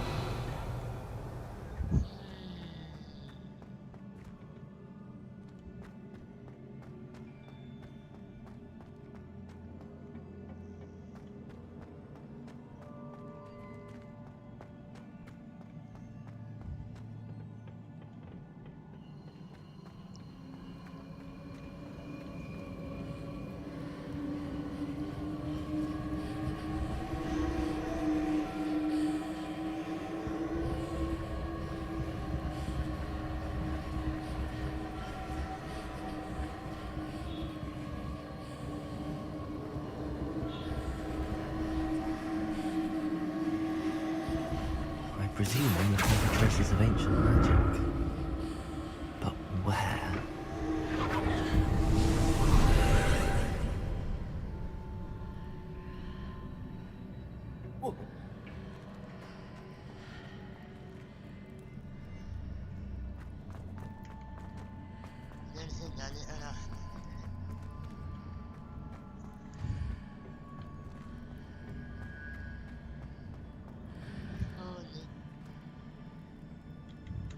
I presume I'm looking for traces of ancient magic. But where?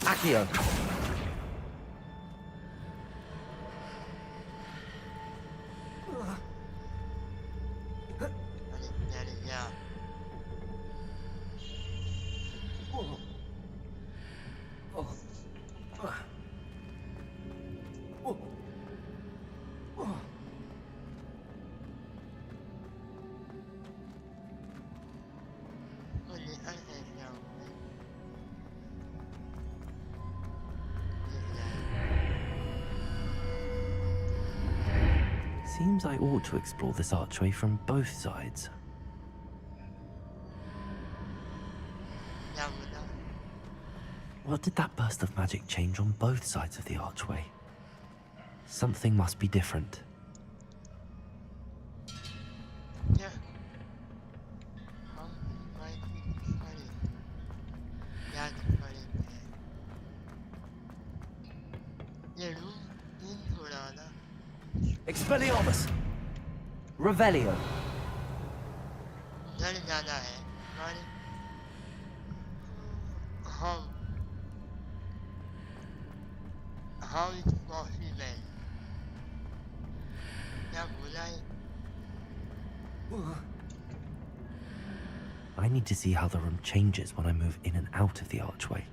Accio. Seems I ought to explore this archway from both sides. What did that burst of magic change on both sides of the archway? Something must be different. Expelliarmus! Revelio! I need to see how the room changes when I move in and out of the archway.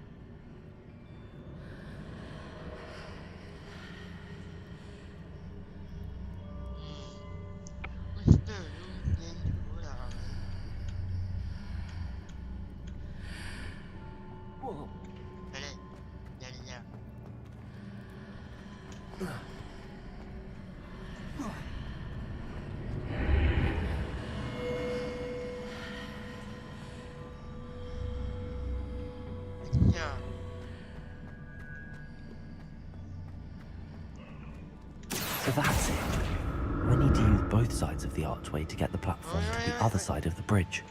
So that's it. I need to use both sides of the archway to get the platform to the other side of the bridge.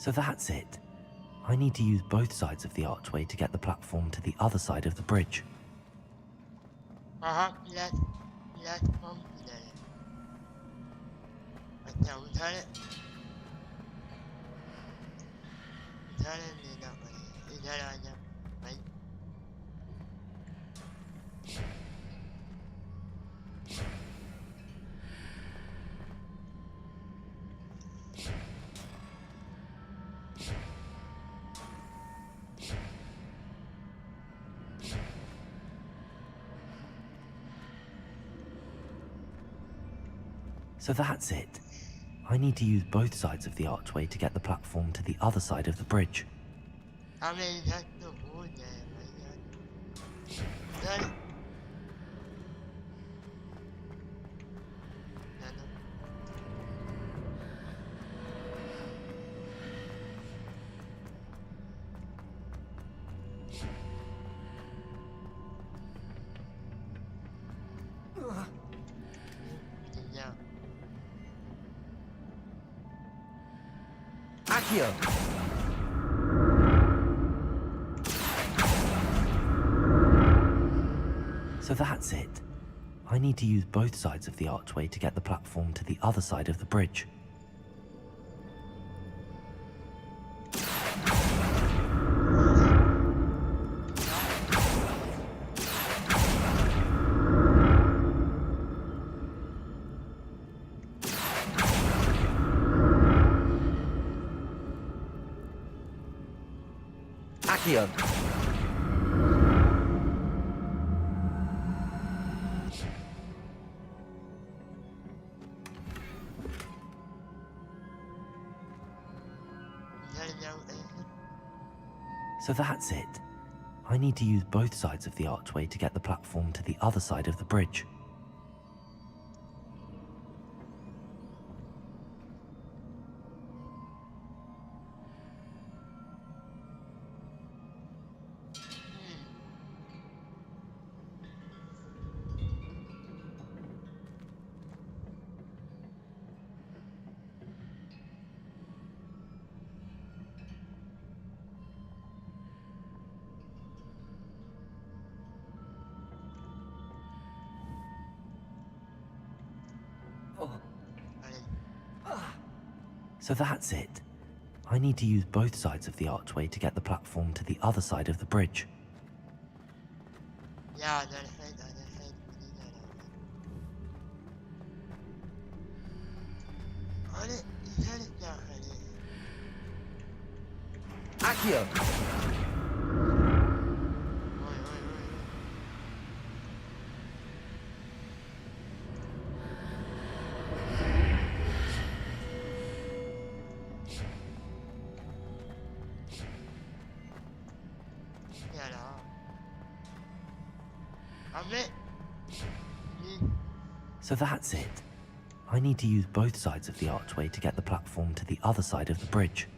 So that's it. I need to use both sides of the archway to get the platform to the other side of the bridge. So that's it. I need to use both sides of the archway to get the platform to the other side of the bridge. Accio! So that's it. I need to use both sides of the archway to get the platform to the other side of the bridge. Accio! So that's it. I need to use both sides of the archway to get the platform to the other side of the bridge. So that's it. I need to use both sides of the archway to get the platform to the other side of the bridge. Accio! So that's it. I need to use both sides of the archway to get the platform to the other side of the bridge.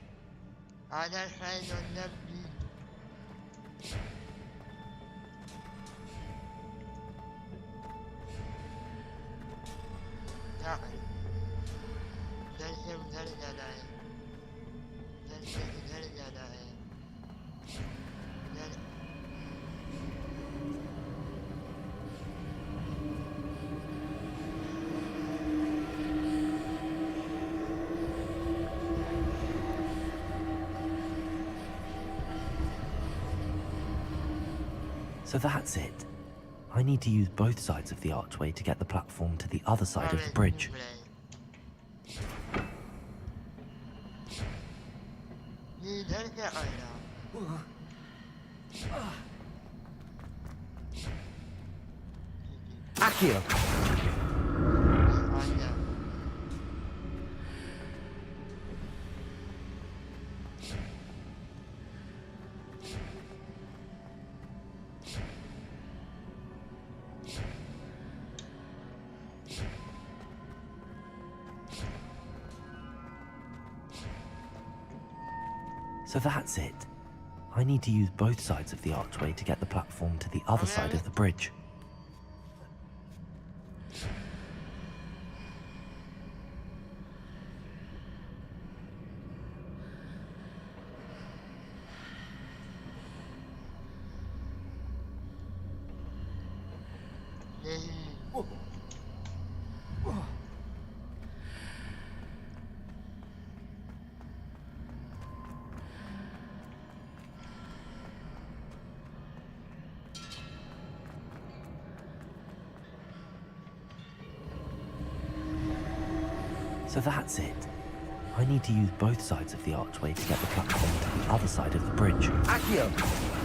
So that's it. I need to use both sides of the archway to get the platform to the other side of the bridge. Accio! So that's it. I need to use both sides of the archway to get the platform to the other side of the bridge. So that's it. I need to use both sides of the archway to get the platform to the other side of the bridge. Accio!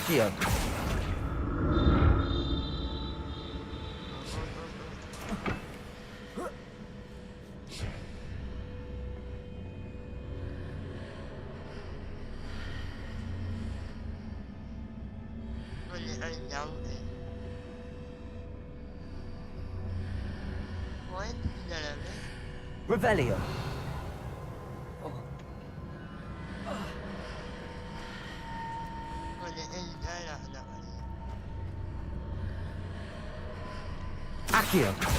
Accio. Revelio. Accio.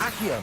Accio.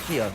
Accio.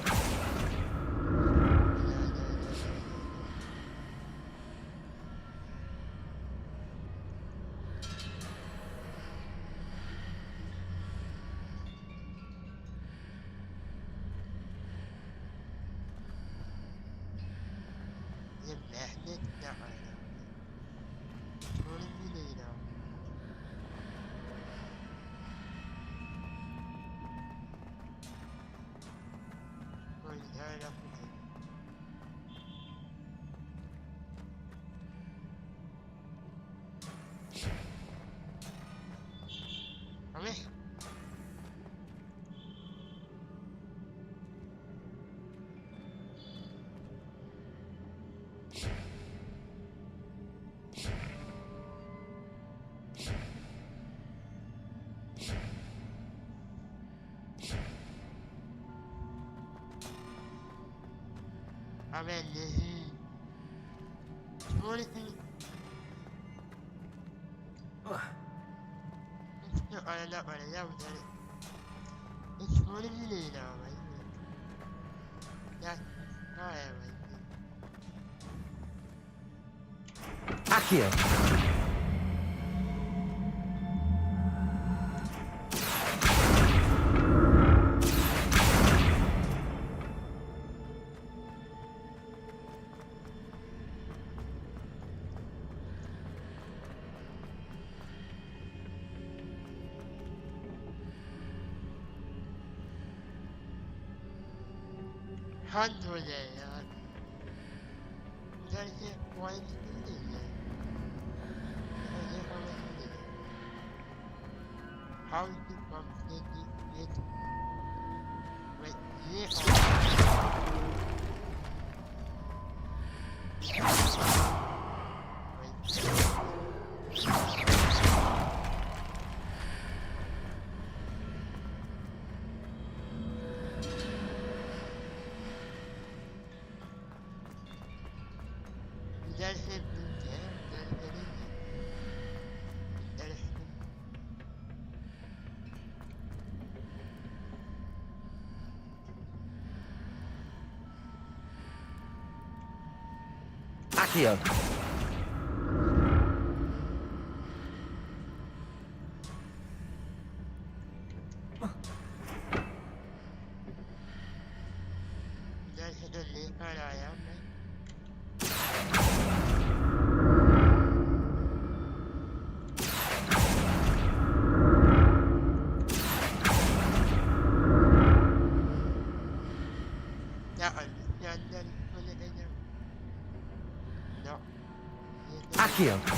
Accio. How to complete it with Accio. Accio.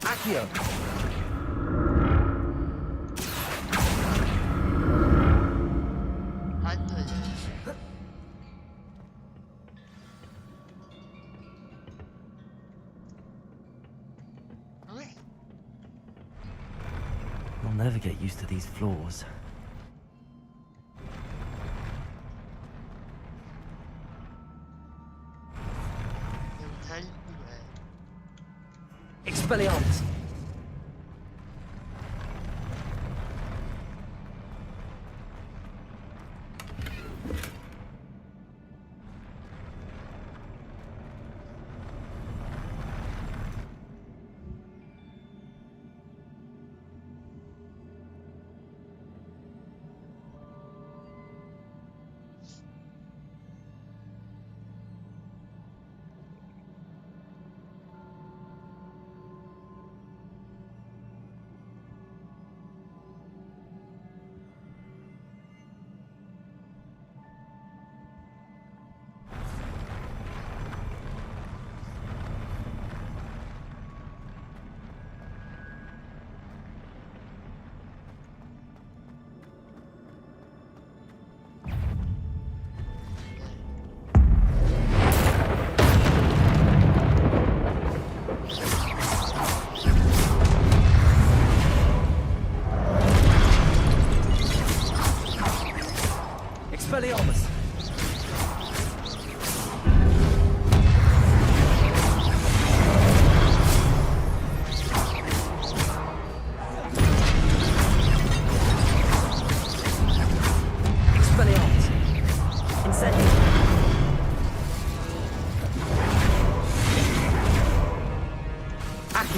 Accio. I'll never get used to these floors. Expelliarmus!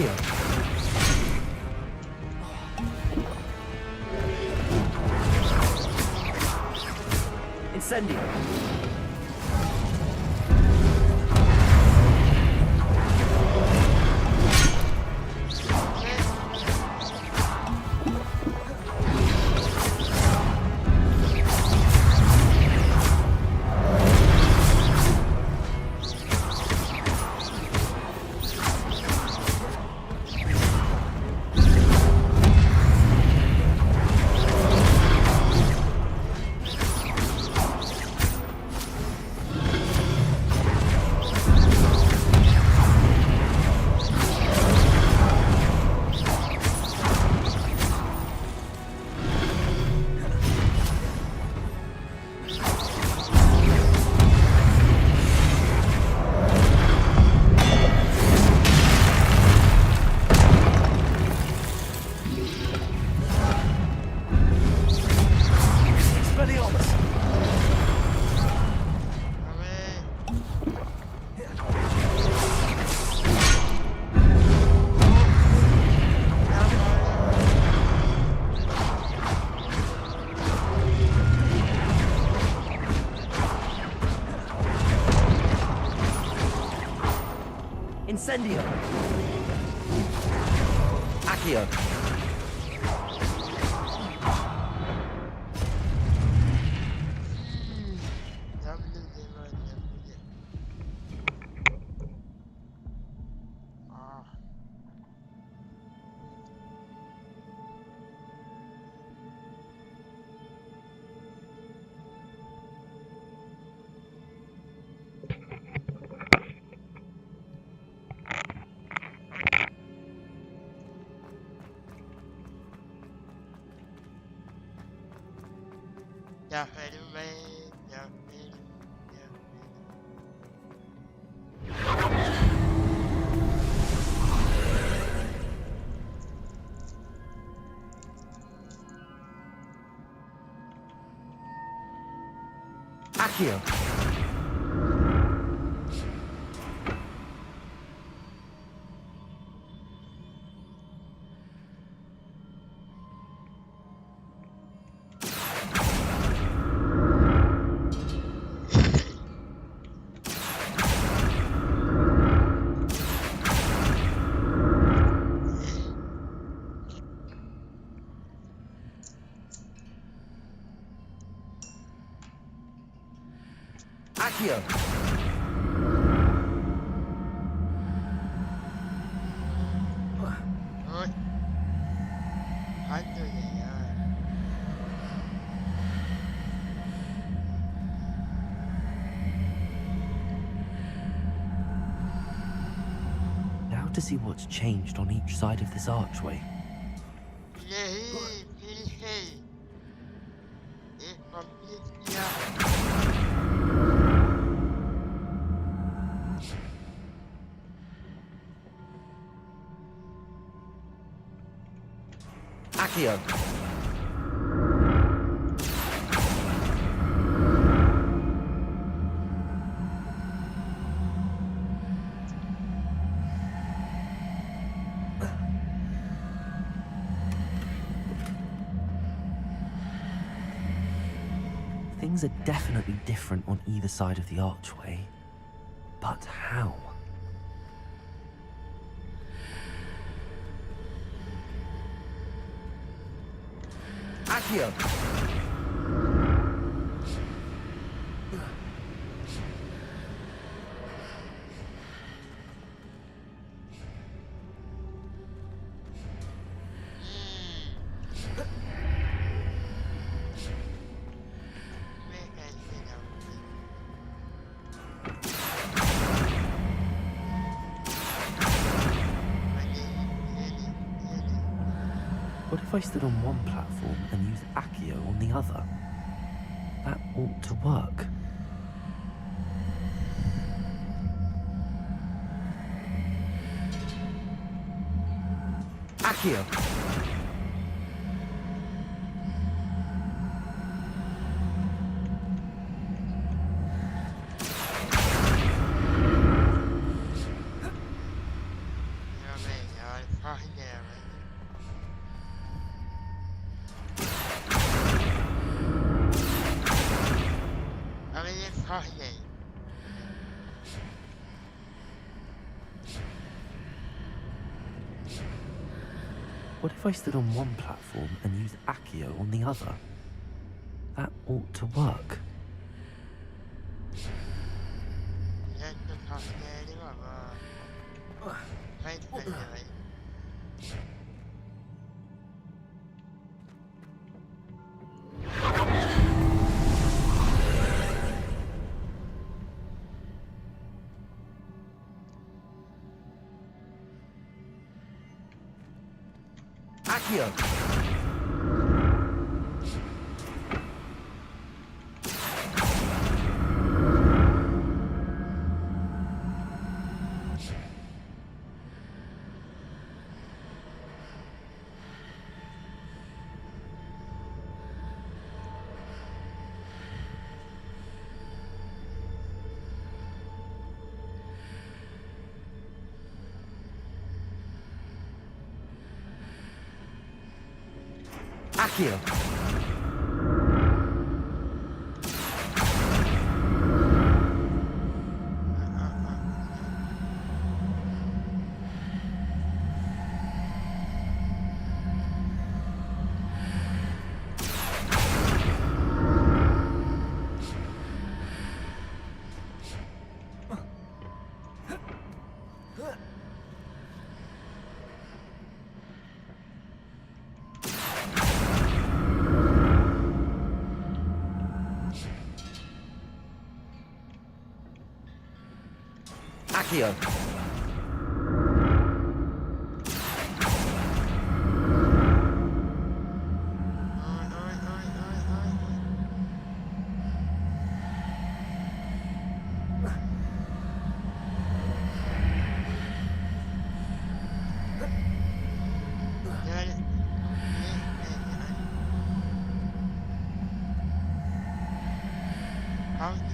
Accio. Incendio. Incendio. Accio. Yeah, anyway, yeah, Accio. Accio. Thôi hết rồi vậy ơi. Now to see what's changed on each side of this archway. Accio. Things are definitely different on either side of the archway. But how? Accio! What if I stood on one platform and used Accio on the other? That ought to work. Accio! What if I stood on one platform and used Accio on the other? That ought to work. Accio! Accio! Accio!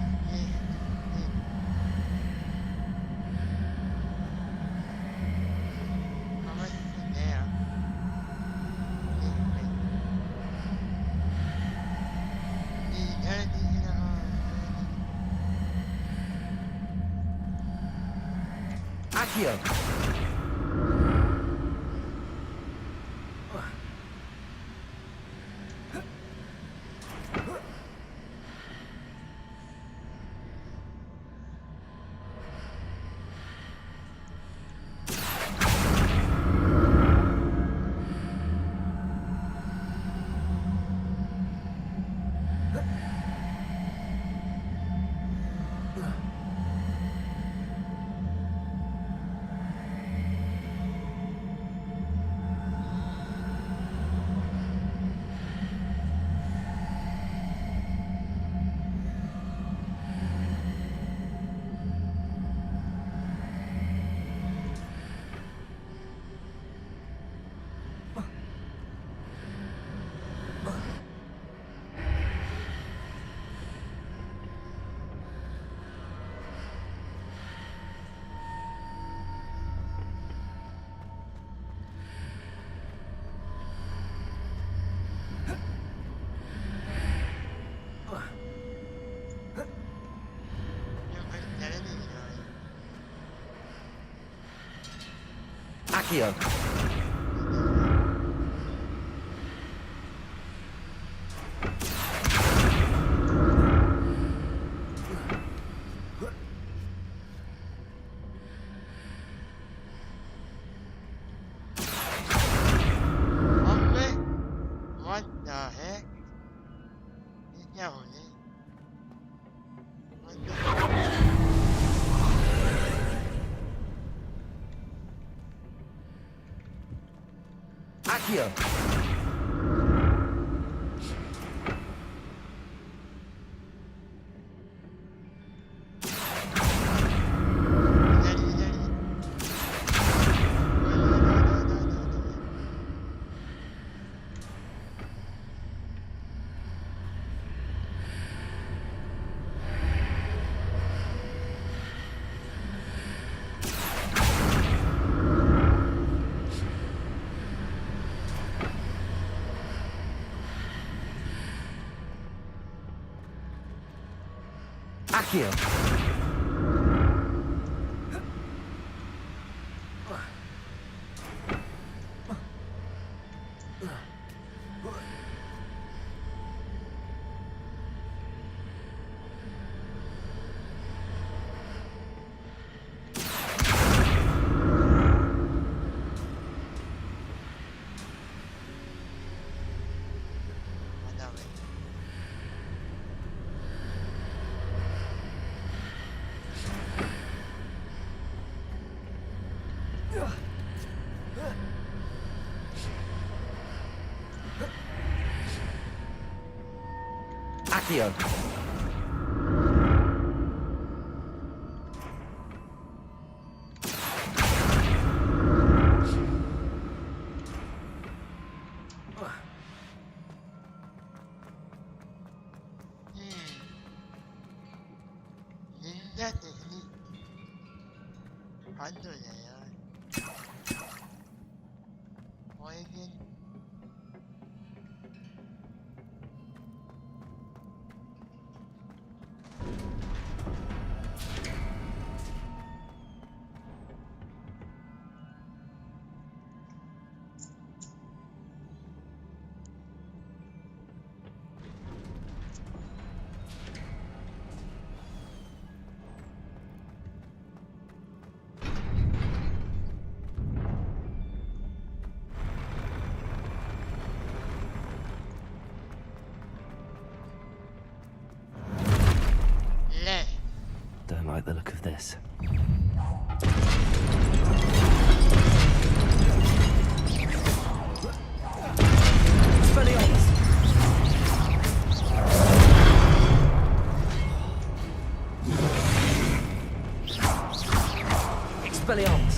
Accio! Accio! What the heck? Accio! Accio! Accio! Ninja teknik. Hangi öyle ya? Vay be. Don't like the look of this. Expelliarmus!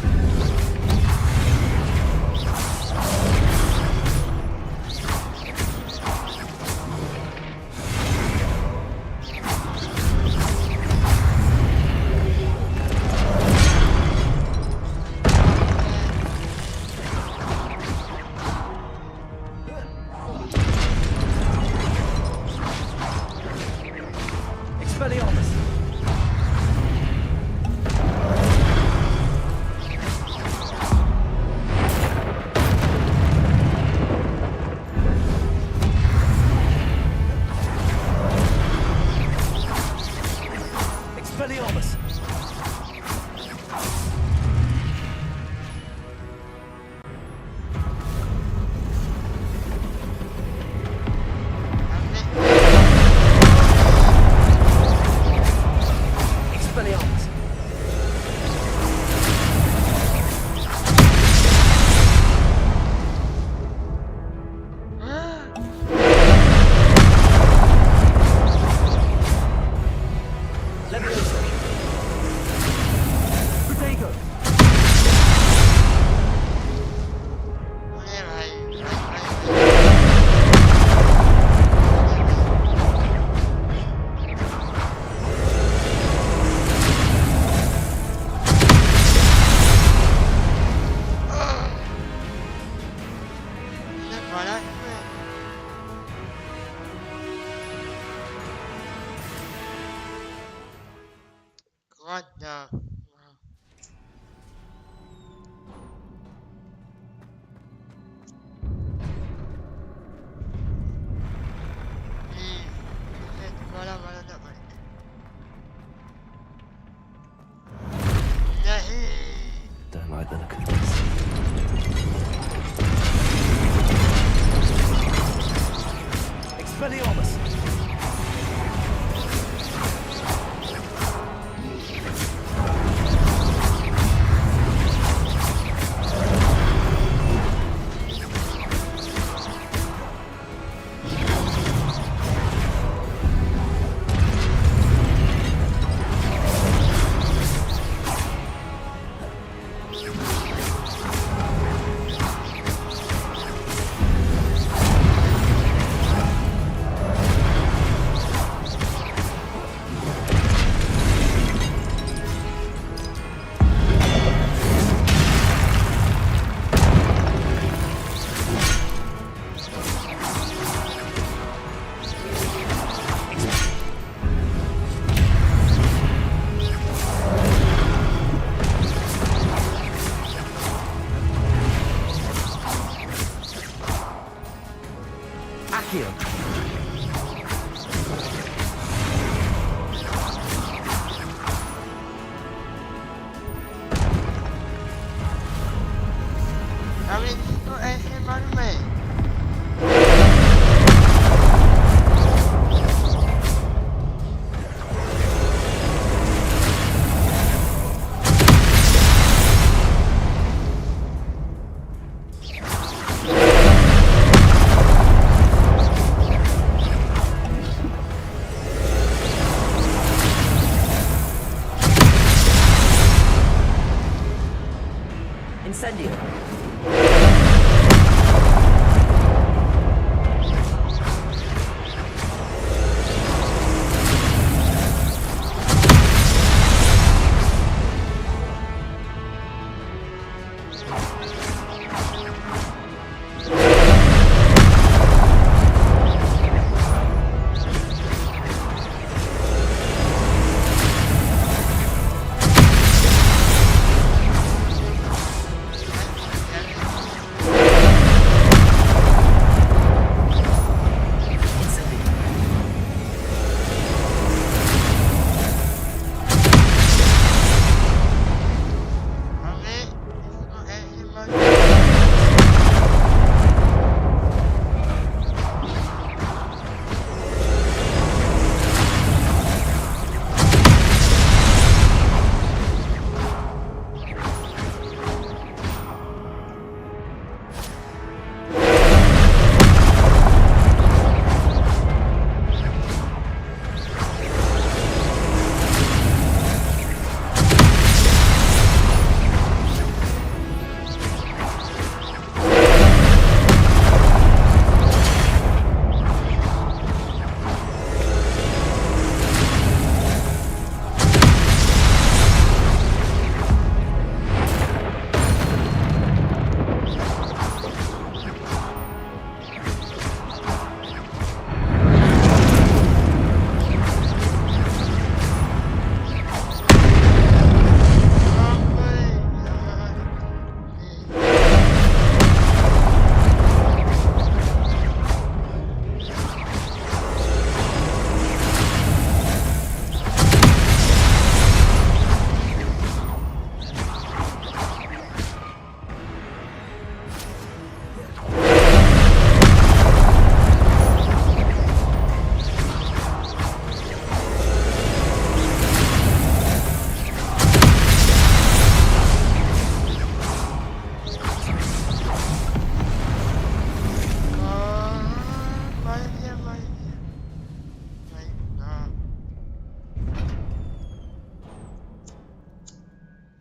What the? Don't like the look of this. Expelliarmus!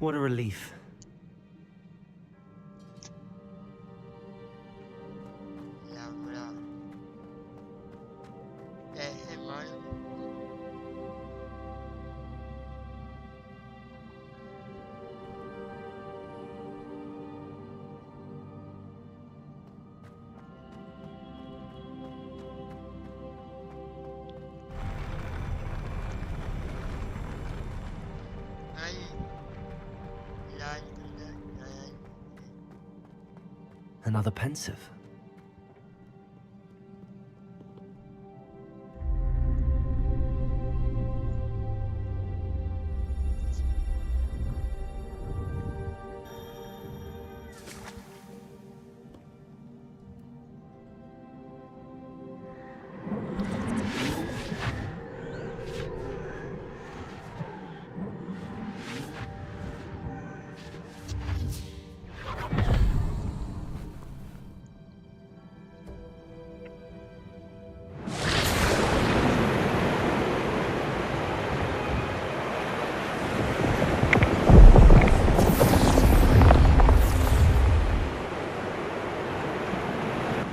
What a relief. Another pensive.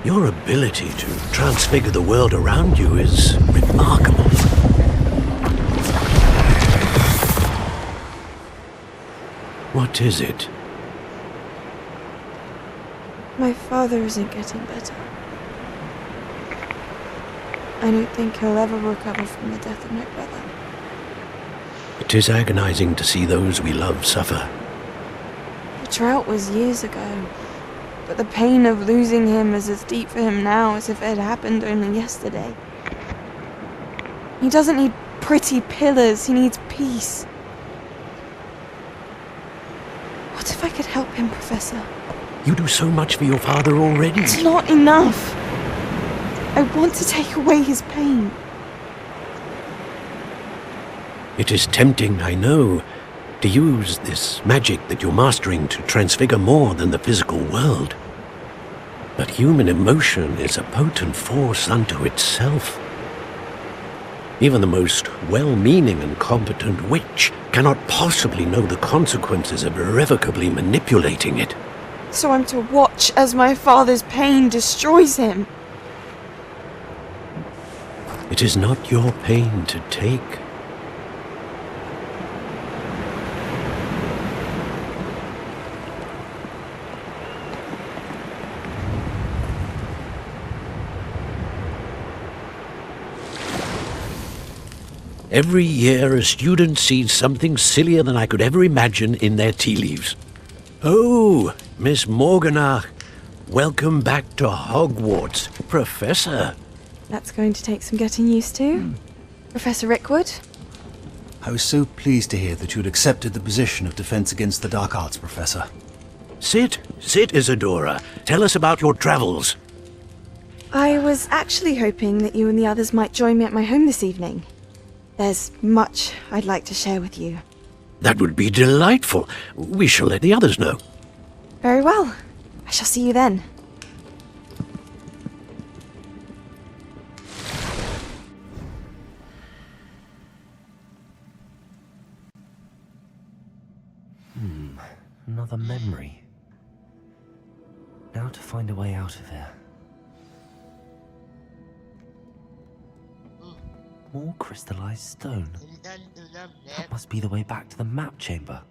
Your ability to transfigure the world around you is remarkable. What is it? My father isn't getting better. I don't think he'll ever recover from the death of my brother. It is agonizing to see those we love suffer. The drought was years ago, but the pain of losing him is as deep for him now as if it had happened only yesterday. He doesn't need pretty pillars, he needs peace. What if I could help him, Professor? You do so much for your father already. It's not enough. I want to take away his pain. It is tempting, I know, to use this magic that you're mastering to transfigure more than the physical world. But human emotion is a potent force unto itself. Even the most well-meaning and competent witch cannot possibly know the consequences of irrevocably manipulating it. So I'm to watch as my father's pain destroys him. It is not your pain to take. Every year, a student sees something sillier than I could ever imagine in their tea leaves. Oh, Miss Morganach, welcome back to Hogwarts, Professor. That's going to take some getting used to. Professor Rickwood? I was so pleased to hear that you had accepted the position of Defense Against the Dark Arts, Professor. Sit, Isadora. Tell us about your travels. I was actually hoping that you and the others might join me at my home this evening. There's much I'd like to share with you. That would be delightful. We shall let the others know. Very well. I shall see you then. Another memory. Now to find a way out of here. More crystallized stone. That must be the way back to the map chamber.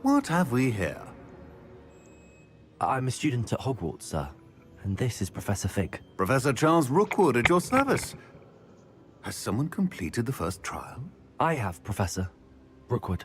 What have we here? I'm a student at Hogwarts, sir. And this is Professor Fig. Professor Charles Rookwood at your service. Has someone completed the first trial? I have, Professor Rookwood.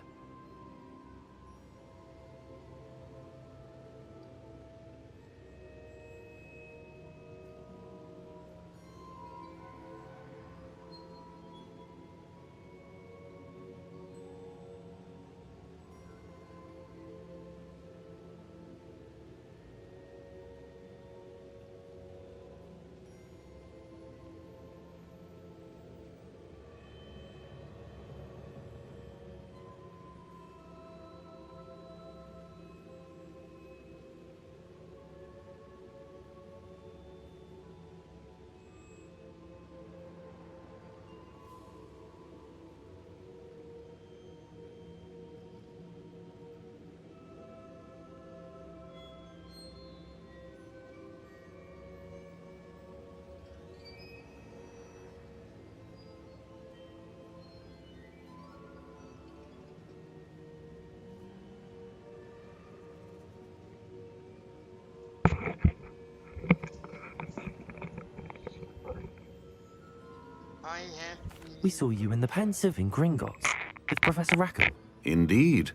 We saw you in the Pensive in Gringotts with Professor Rackham. Indeed.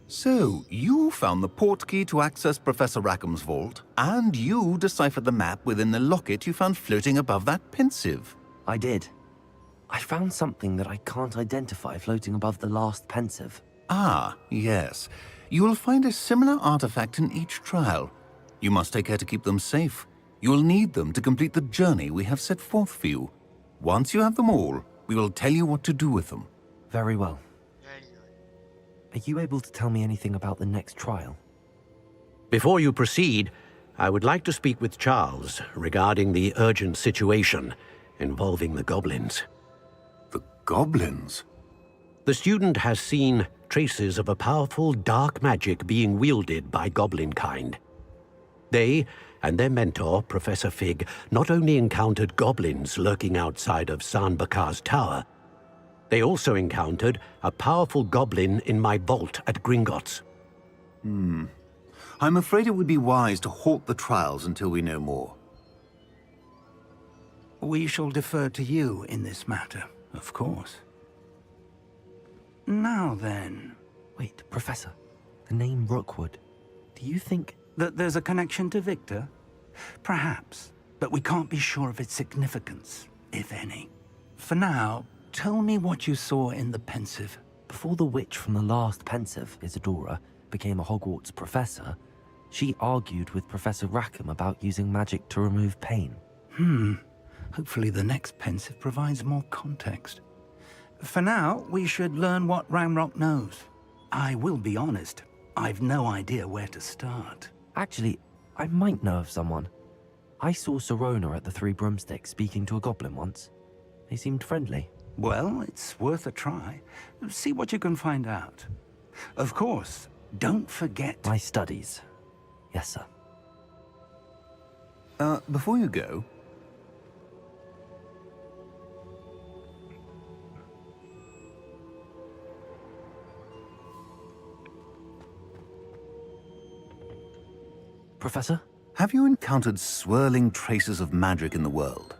So, you found the port key to access Professor Rackham's vault, and you deciphered the map within the locket you found floating above that Pensive. I did. I found something that I can't identify floating above the last Pensive. Ah, yes. You will find a similar artifact in each trial. You must take care to keep them safe. You will need them to complete the journey we have set forth for you. Once you have them all, we will tell you what to do with them. Very well. Are you able to tell me anything about the next trial? Before you proceed, I would like to speak with Charles regarding the urgent situation involving the goblins. The goblins? The student has seen traces of a powerful dark magic being wielded by goblin kind. They and their mentor, Professor Fig, not only encountered goblins lurking outside of Sanbakar's tower, they also encountered a powerful goblin in my vault at Gringotts. I'm afraid it would be wise to halt the trials until we know more. We shall defer to you in this matter, of course. Now then... Wait, Professor. The name Rookwood. Do you think... that there's a connection to Victor? Perhaps, but we can't be sure of its significance, if any. For now, tell me what you saw in the Pensive. Before the witch from the last Pensive, Isadora, became a Hogwarts professor, she argued with Professor Rackham about using magic to remove pain. Hopefully the next Pensive provides more context. For now, we should learn what Ranrock knows. I will be honest, I've no idea where to start. Actually, I might know of someone. I saw Sirona at the Three Broomsticks speaking to a goblin once. They seemed friendly. Well, it's worth a try. See what you can find out. Of course, don't forget... My studies. Yes, sir. Before you go... Professor? Have you encountered swirling traces of magic in the world?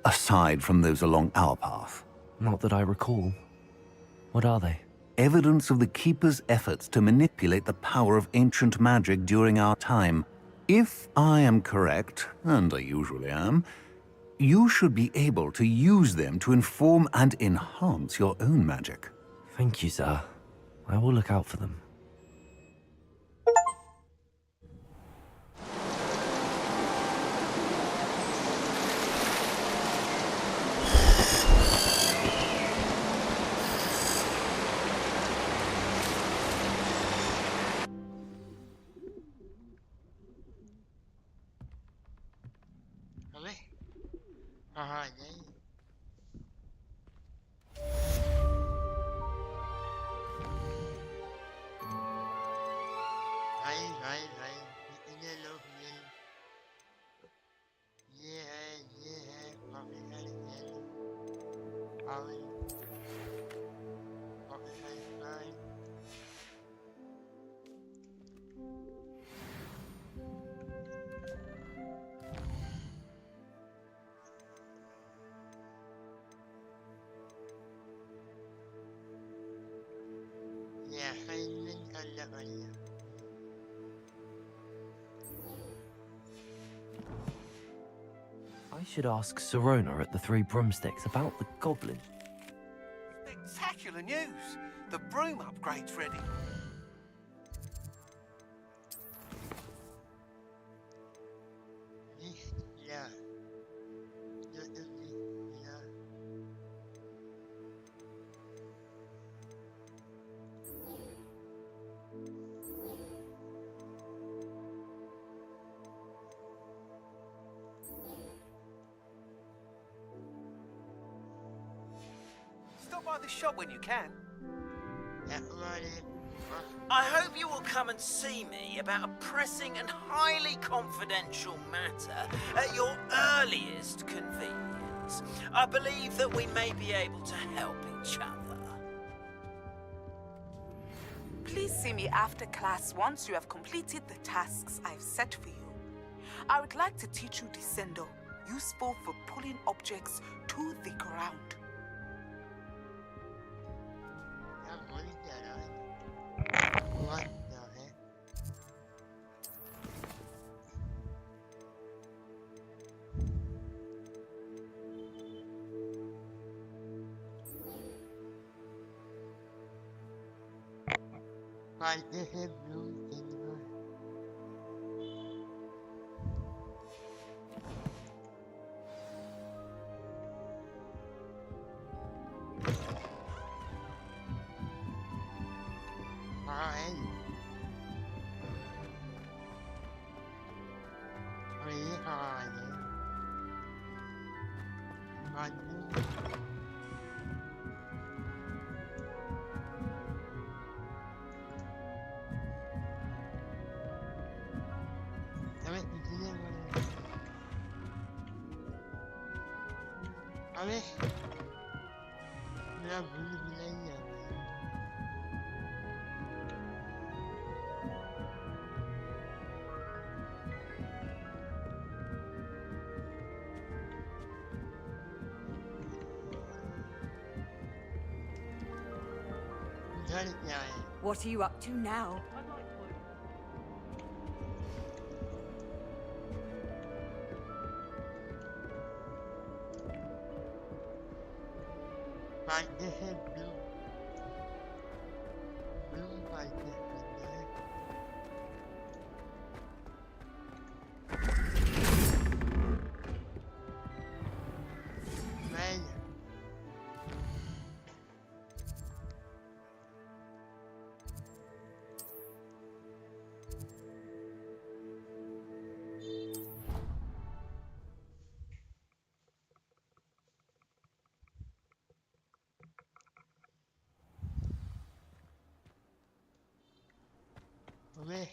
Aside from those along our path? Not that I recall. What are they? Evidence of the Keeper's efforts to manipulate the power of ancient magic during our time. If I am correct, and I usually am, you should be able to use them to inform and enhance your own magic. Thank you, sir. I will look out for them. I should ask Sirona at the Three Broomsticks about the goblin. Spectacular news! The broom upgrade's ready. Stop by the shop when you can. I hope you will come and see me about a pressing and highly confidential matter at your earliest convenience. I believe that we may be able to help each other. Please see me after class once you have completed the tasks I've set for you. I would like to teach you Descendo, useful for pulling objects to the ground. Find the blue silver. Fine. Really hard. A ver. Mira, What are you up to now? Find the blue. Blue find the Man. Hombre.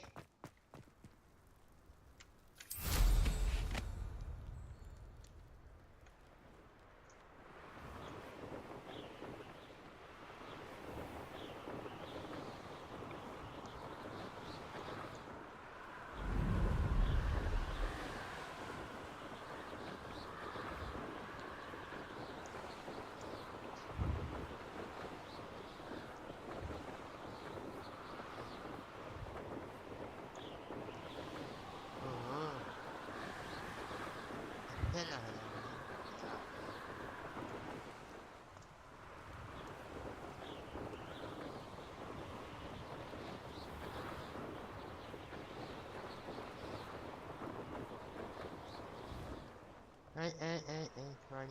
Sorry.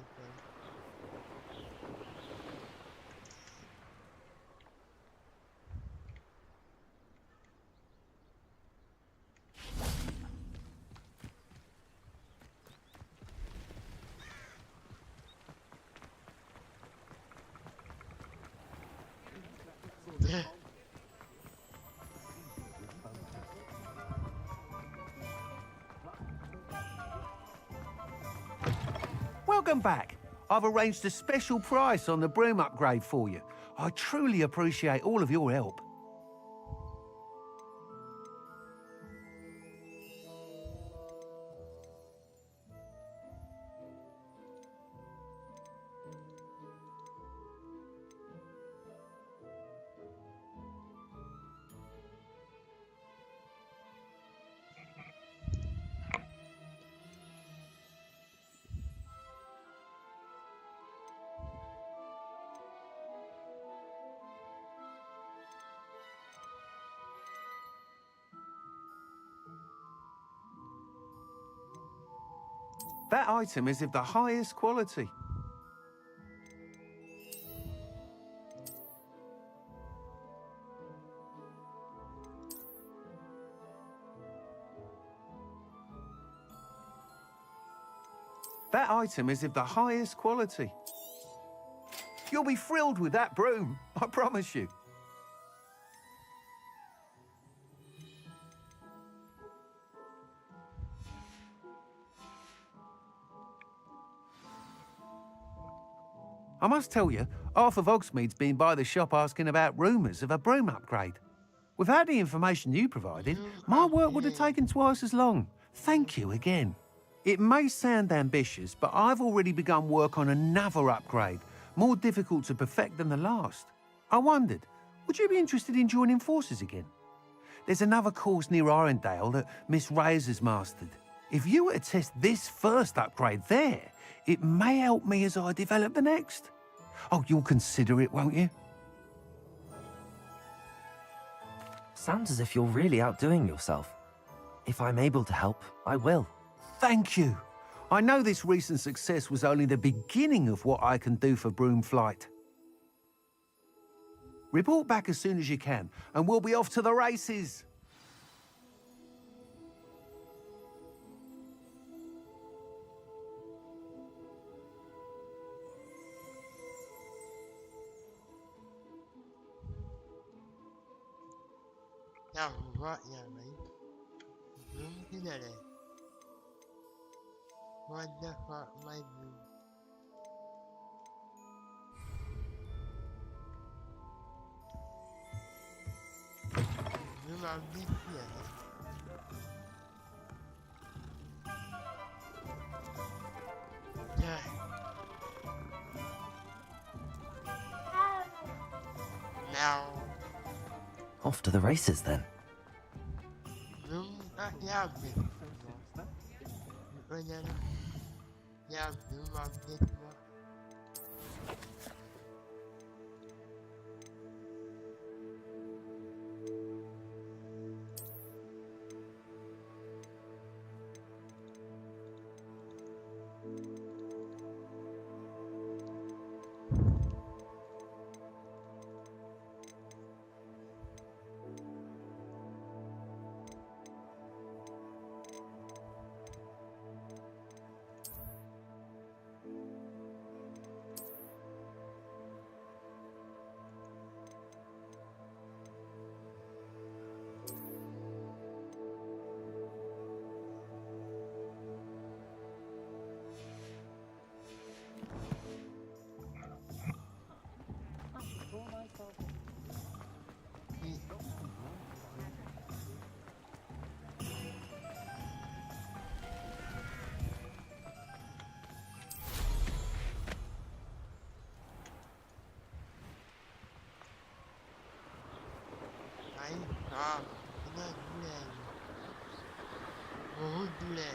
Welcome back. I've arranged a special price on the broom upgrade for you. I truly appreciate all of your help. That item is of the highest quality. That item is of the highest quality. You'll be thrilled with that broom, I promise you. I must tell you, half of Hogsmeade's been by the shop asking about rumours of a broom upgrade. Without the information you provided, my work would have taken twice as long. Thank you again. It may sound ambitious, but I've already begun work on another upgrade, more difficult to perfect than the last. I wondered, would you be interested in joining forces again? There's another course near Arendelle that Miss Reyes has mastered. If you were to test this first upgrade there, it may help me as I develop the next. Oh, you'll consider it, won't you? Sounds as if you're really outdoing yourself. If I'm able to help, I will. Thank you. I know this recent success was only the beginning of what I can do for Broom Flight. Report back as soon as you can, and we'll be off to the races. Nào vợ nhà mấy đúng thế này này wonderful my room. Nhưng mà biết gì à? Trời. Now. Off to the races then. Đúng các nhà mình. Bây giờ nhà mình làm gì nữa? Đấy, đó, cái này cũng là bố du lệ.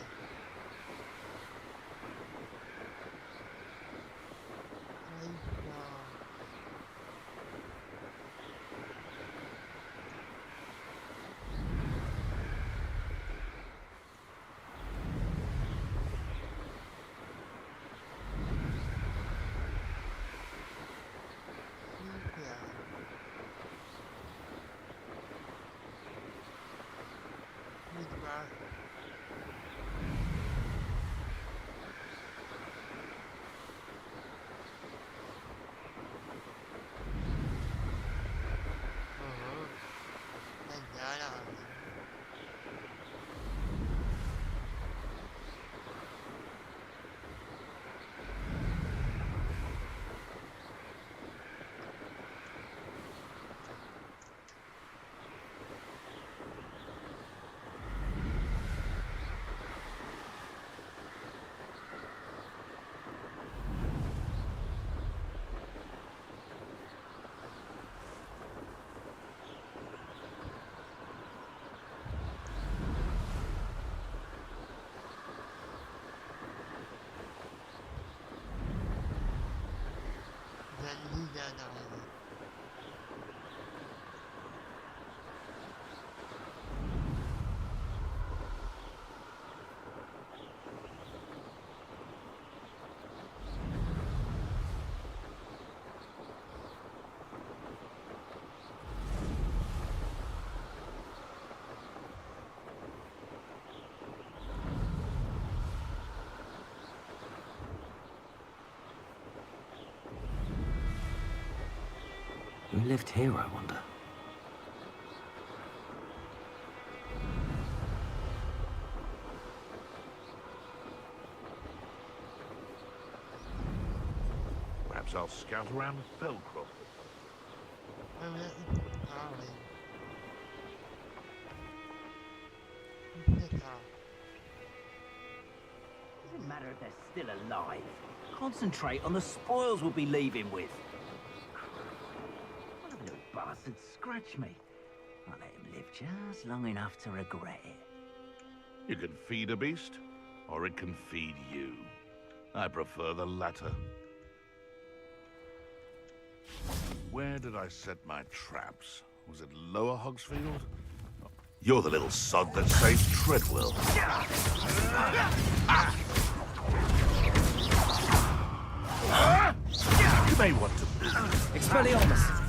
Đấy, đó. Who lived here, I wonder? Perhaps I'll scout around Felcroft. Doesn't matter if they're still alive. Concentrate on the spoils we'll be leaving with. What a little bastard scratch me. I'll let him live just long enough to regret it. You can feed a beast, or it can feed you. I prefer the latter. Where did I set my traps? Was it Lower Hogsfield? You're the little sod that saved Treadwell. You may want to... Expelliarmus!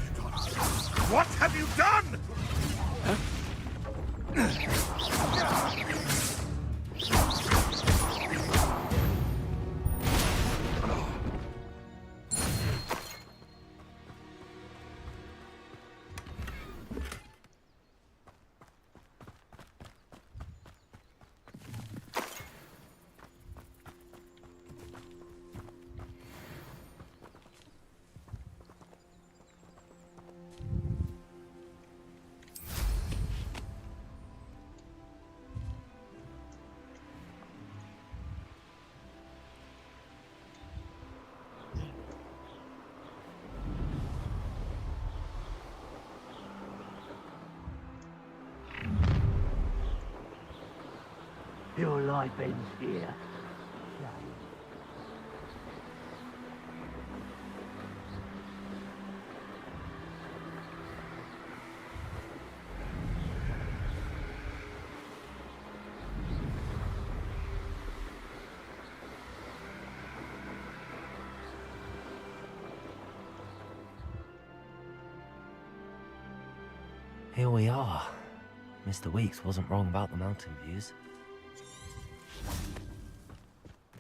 What have you done? Your life ends here. Here we are. Mr. Weeks wasn't wrong about the mountain views.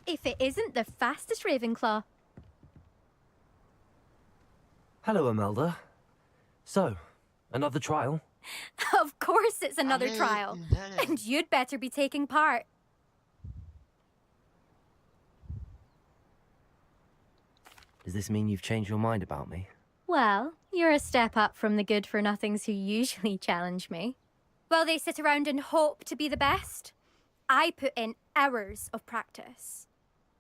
If it isn't the fastest Ravenclaw. Hello, Imelda. So, another trial? Of course it's another trial. And you'd better be taking part. Does this mean you've changed your mind about me? Well, you're a step up from the good-for-nothings who usually challenge me. While they sit around and hope to be the best, I put in hours of practice.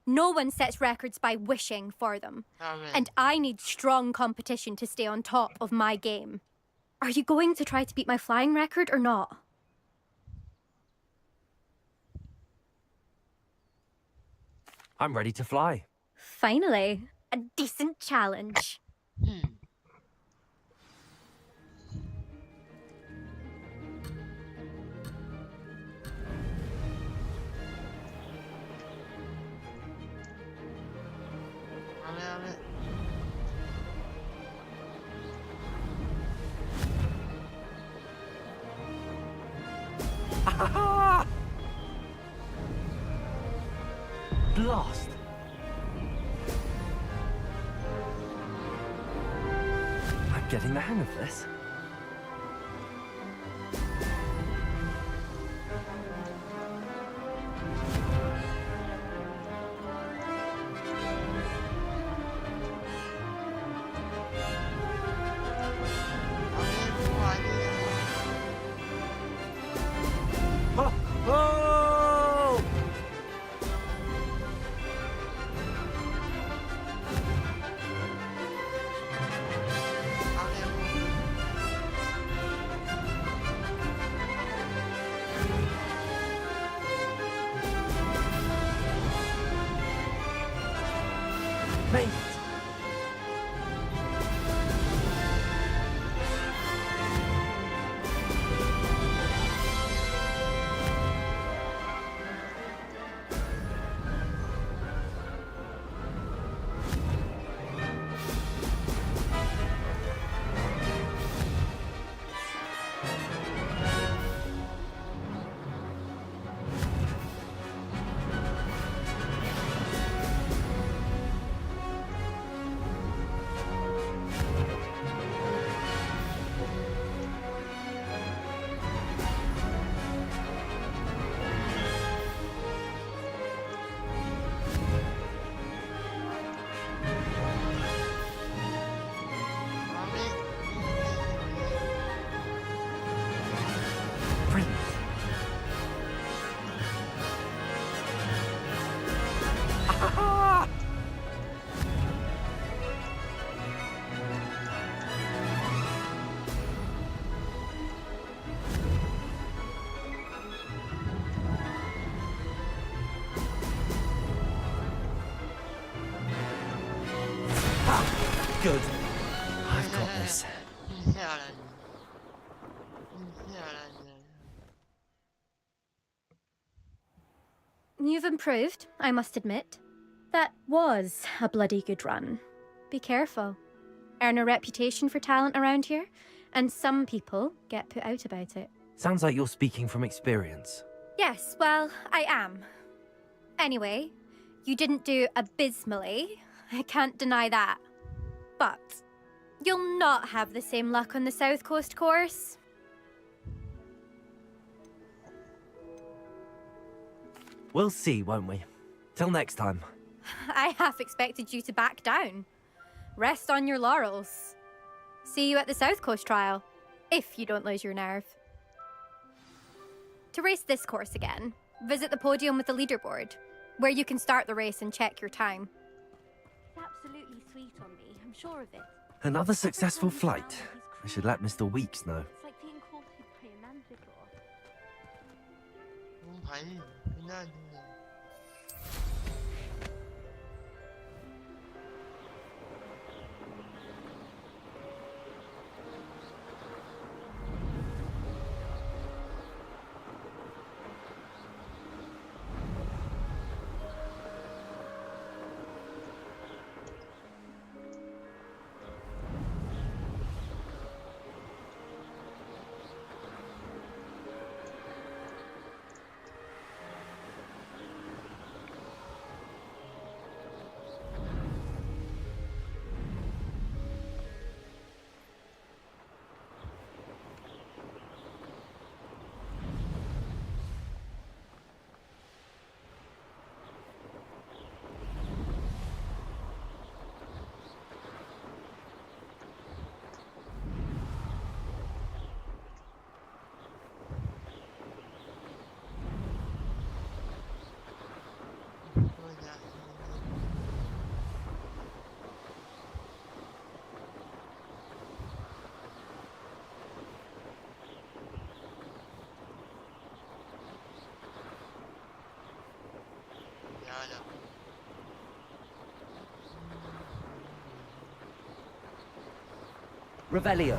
No one sets records by wishing for them. And I need strong competition to stay on top of my game. Are you going to try to beat my flying record or not? I'm ready to fly. Finally, a decent challenge. Blast! I'm getting the hang of this. Mate! Good. I've got this. you've improved, I must admit. That was a bloody good run. Be careful. Earn a reputation for talent around here, and some people get put out about it. Sounds like you're speaking from experience. Yes, well, I am. Anyway, you didn't do abysmally. I can't deny that. But you'll not have the same luck on the South Coast course. We'll see, won't we? Till next time. I half expected you to back down. Rest on your laurels. See you at the South Coast trial, if you don't lose your nerve. To race this course again, visit the podium with the leaderboard, where you can start the race and check your time. It's absolutely sweet on me, I'm sure of it. Another successful flight. I should let Mr. Weeks know. It's like being courted by a manticore. Revelio.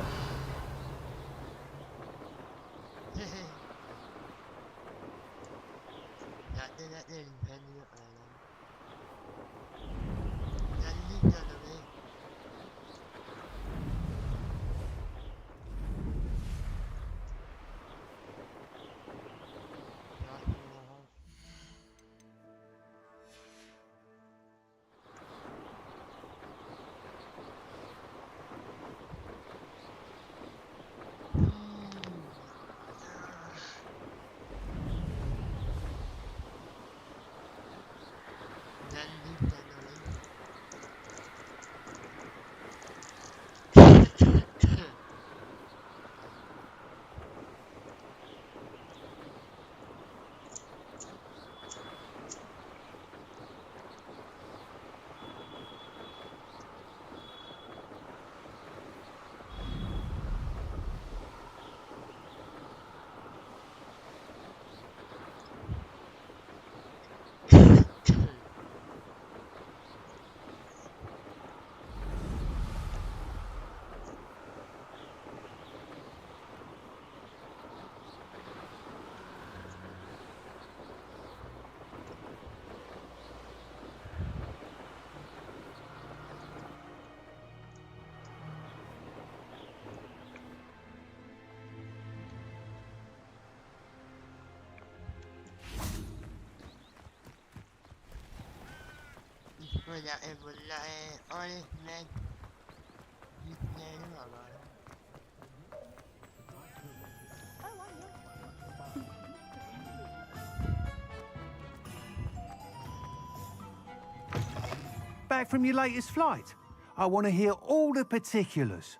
Back from your latest flight? I want to hear all the particulars.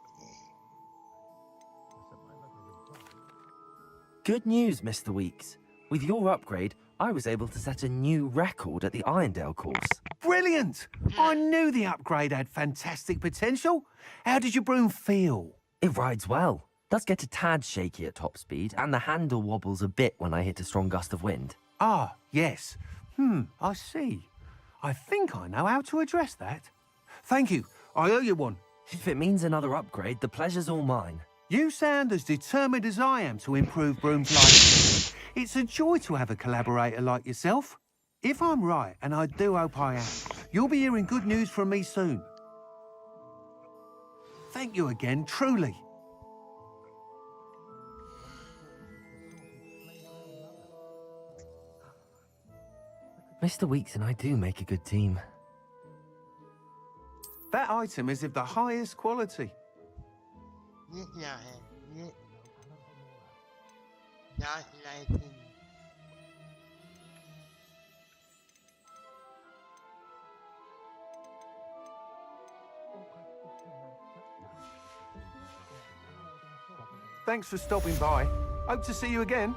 Good news, Mr. Weeks. With your upgrade, I was able to set a new record at the Irondale course. Brilliant! I knew the upgrade had fantastic potential. How did your broom feel? It rides well. Does get a tad shaky at top speed, and the handle wobbles a bit when I hit a strong gust of wind. Ah, yes. I see. I think I know how to address that. Thank you. I owe you one. If it means another upgrade, the pleasure's all mine. You sound as determined as I am to improve Broom's life. It's a joy to have a collaborator like yourself. If I'm right, and I do hope I am, you'll be hearing good news from me soon. Thank you again, truly. Mr. Weeks and I do make a good team. That item is of the highest quality. Thanks for stopping by. Hope to see you again.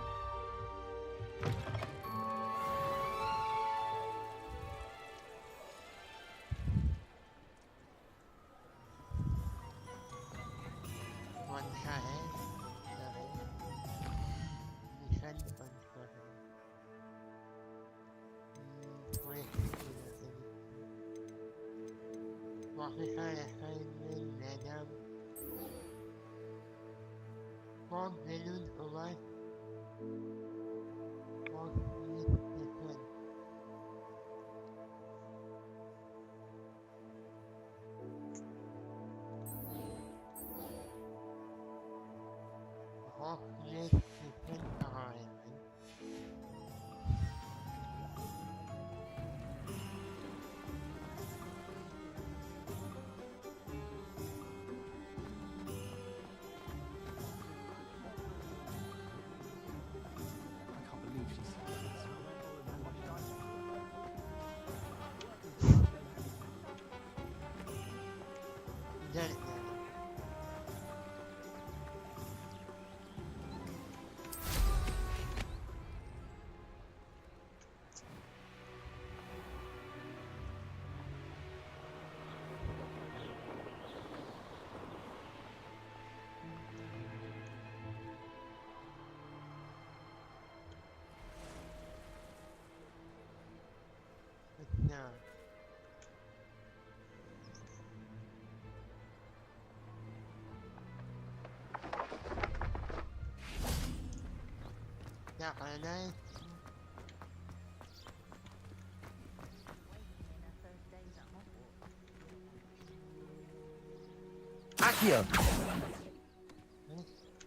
Accio!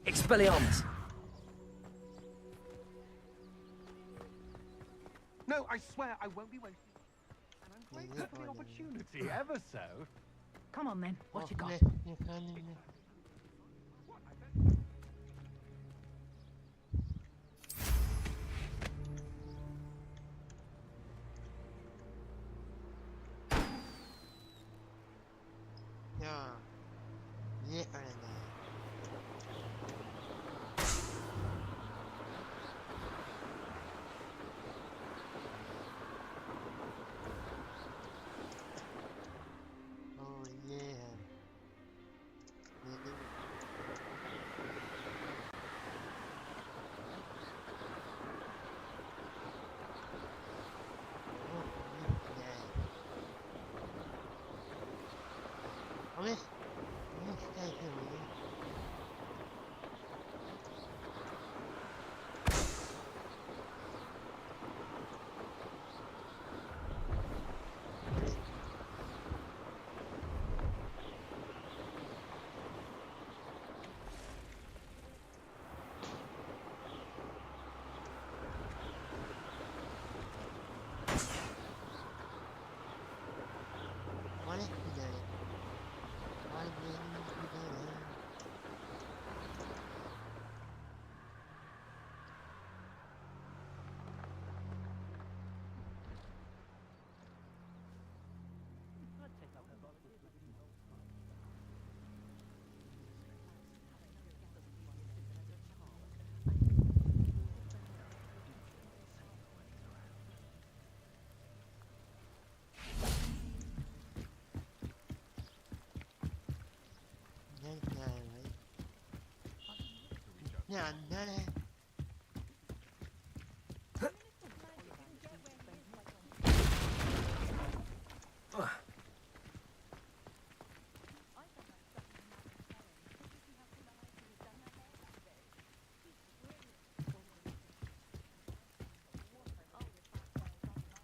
Expelliarmus! No, I swear I won't be wasting. And I'm grateful for the opportunity, ever so. Come on then, what you got?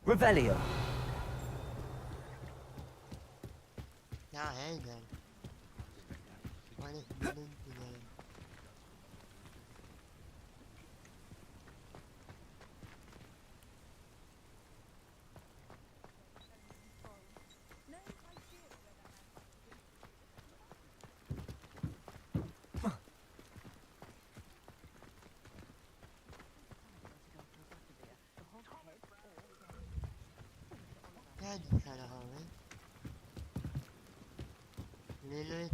Revelio. Yeah, hey then. What is happening today? That's kind of hurry. Literally,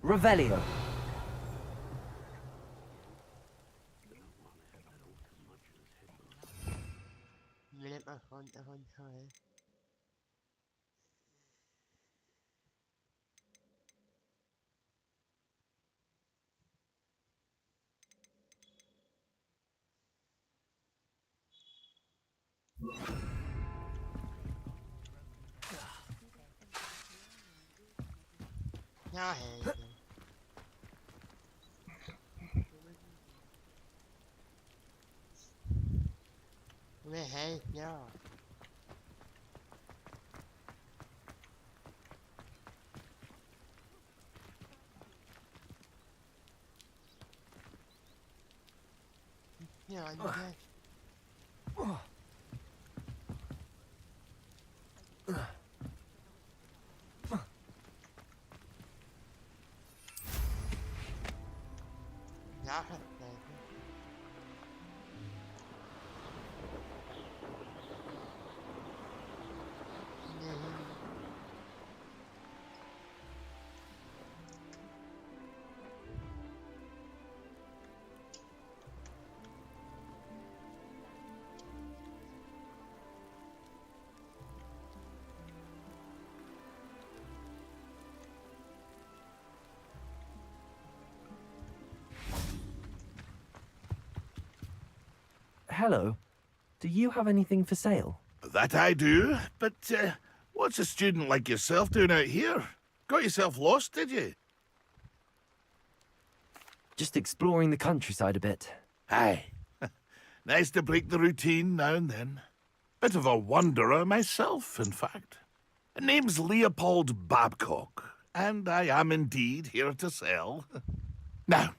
Revelio. minute my phone sorry. Yeah, hey then. Hey, yeah. Yeah, I guess. Yeah, Hello. Do you have anything for sale? That I do, but what's a student like yourself doing out here? Got yourself lost, did you? Just exploring the countryside a bit. Aye. Nice to break the routine now and then. Bit of a wanderer myself, in fact. Name's Leopold Babcock, and I am indeed here to sell. Now,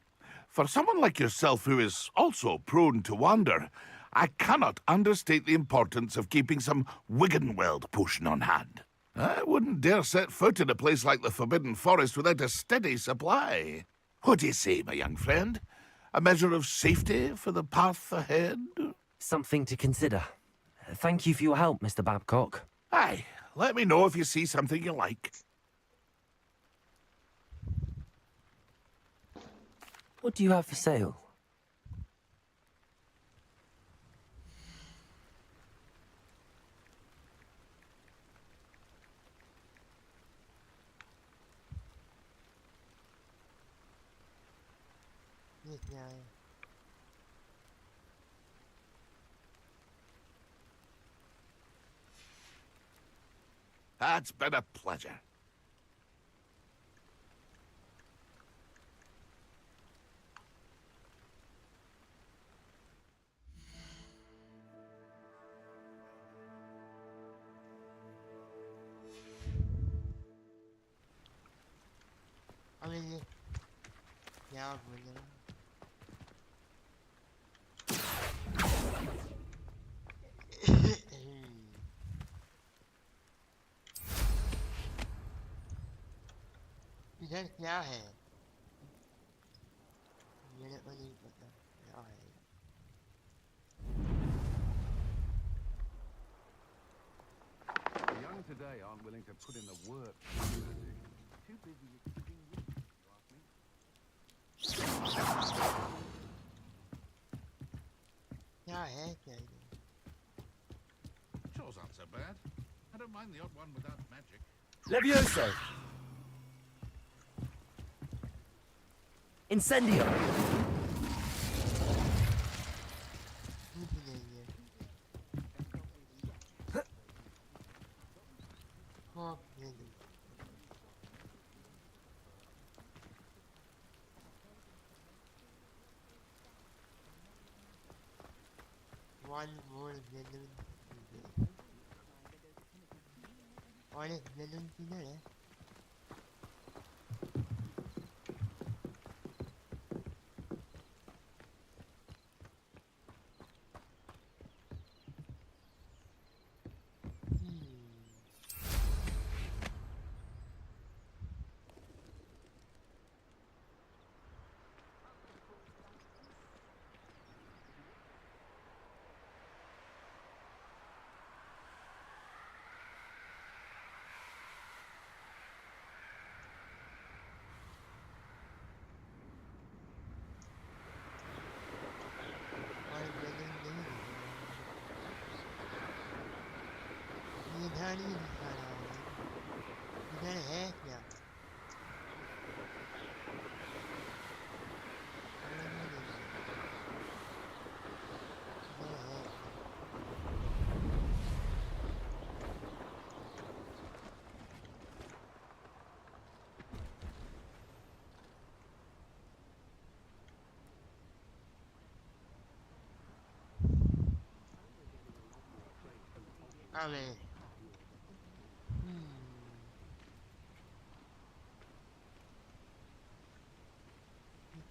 for someone like yourself who is also prone to wander, I cannot understate the importance of keeping some Wiggenweld potion on hand. I wouldn't dare set foot in a place like the Forbidden Forest without a steady supply. What do you say, my young friend? A measure of safety for the path ahead? Something to consider. Thank you for your help, Mr. Babcock. Aye, let me know if you see something you like. What do you have for sale? Yeah. That's been a pleasure. I mean, yeah, really. इधर क्या है? मेरे को नहीं पता क्या है. The young today aren't willing to put in the work. Too busy keeping you, you ask me. क्या है क्या है? Chores aren't so bad. I don't mind the odd one without magic. Levioso! Incendio! one more balloon. One balloon today.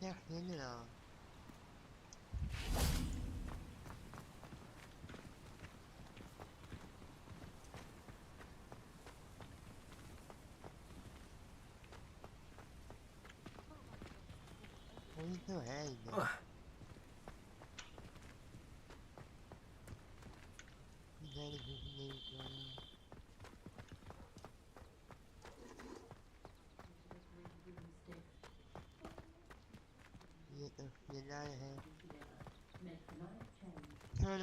Chắc thế nào. Ôi sao hay vậy? Thôi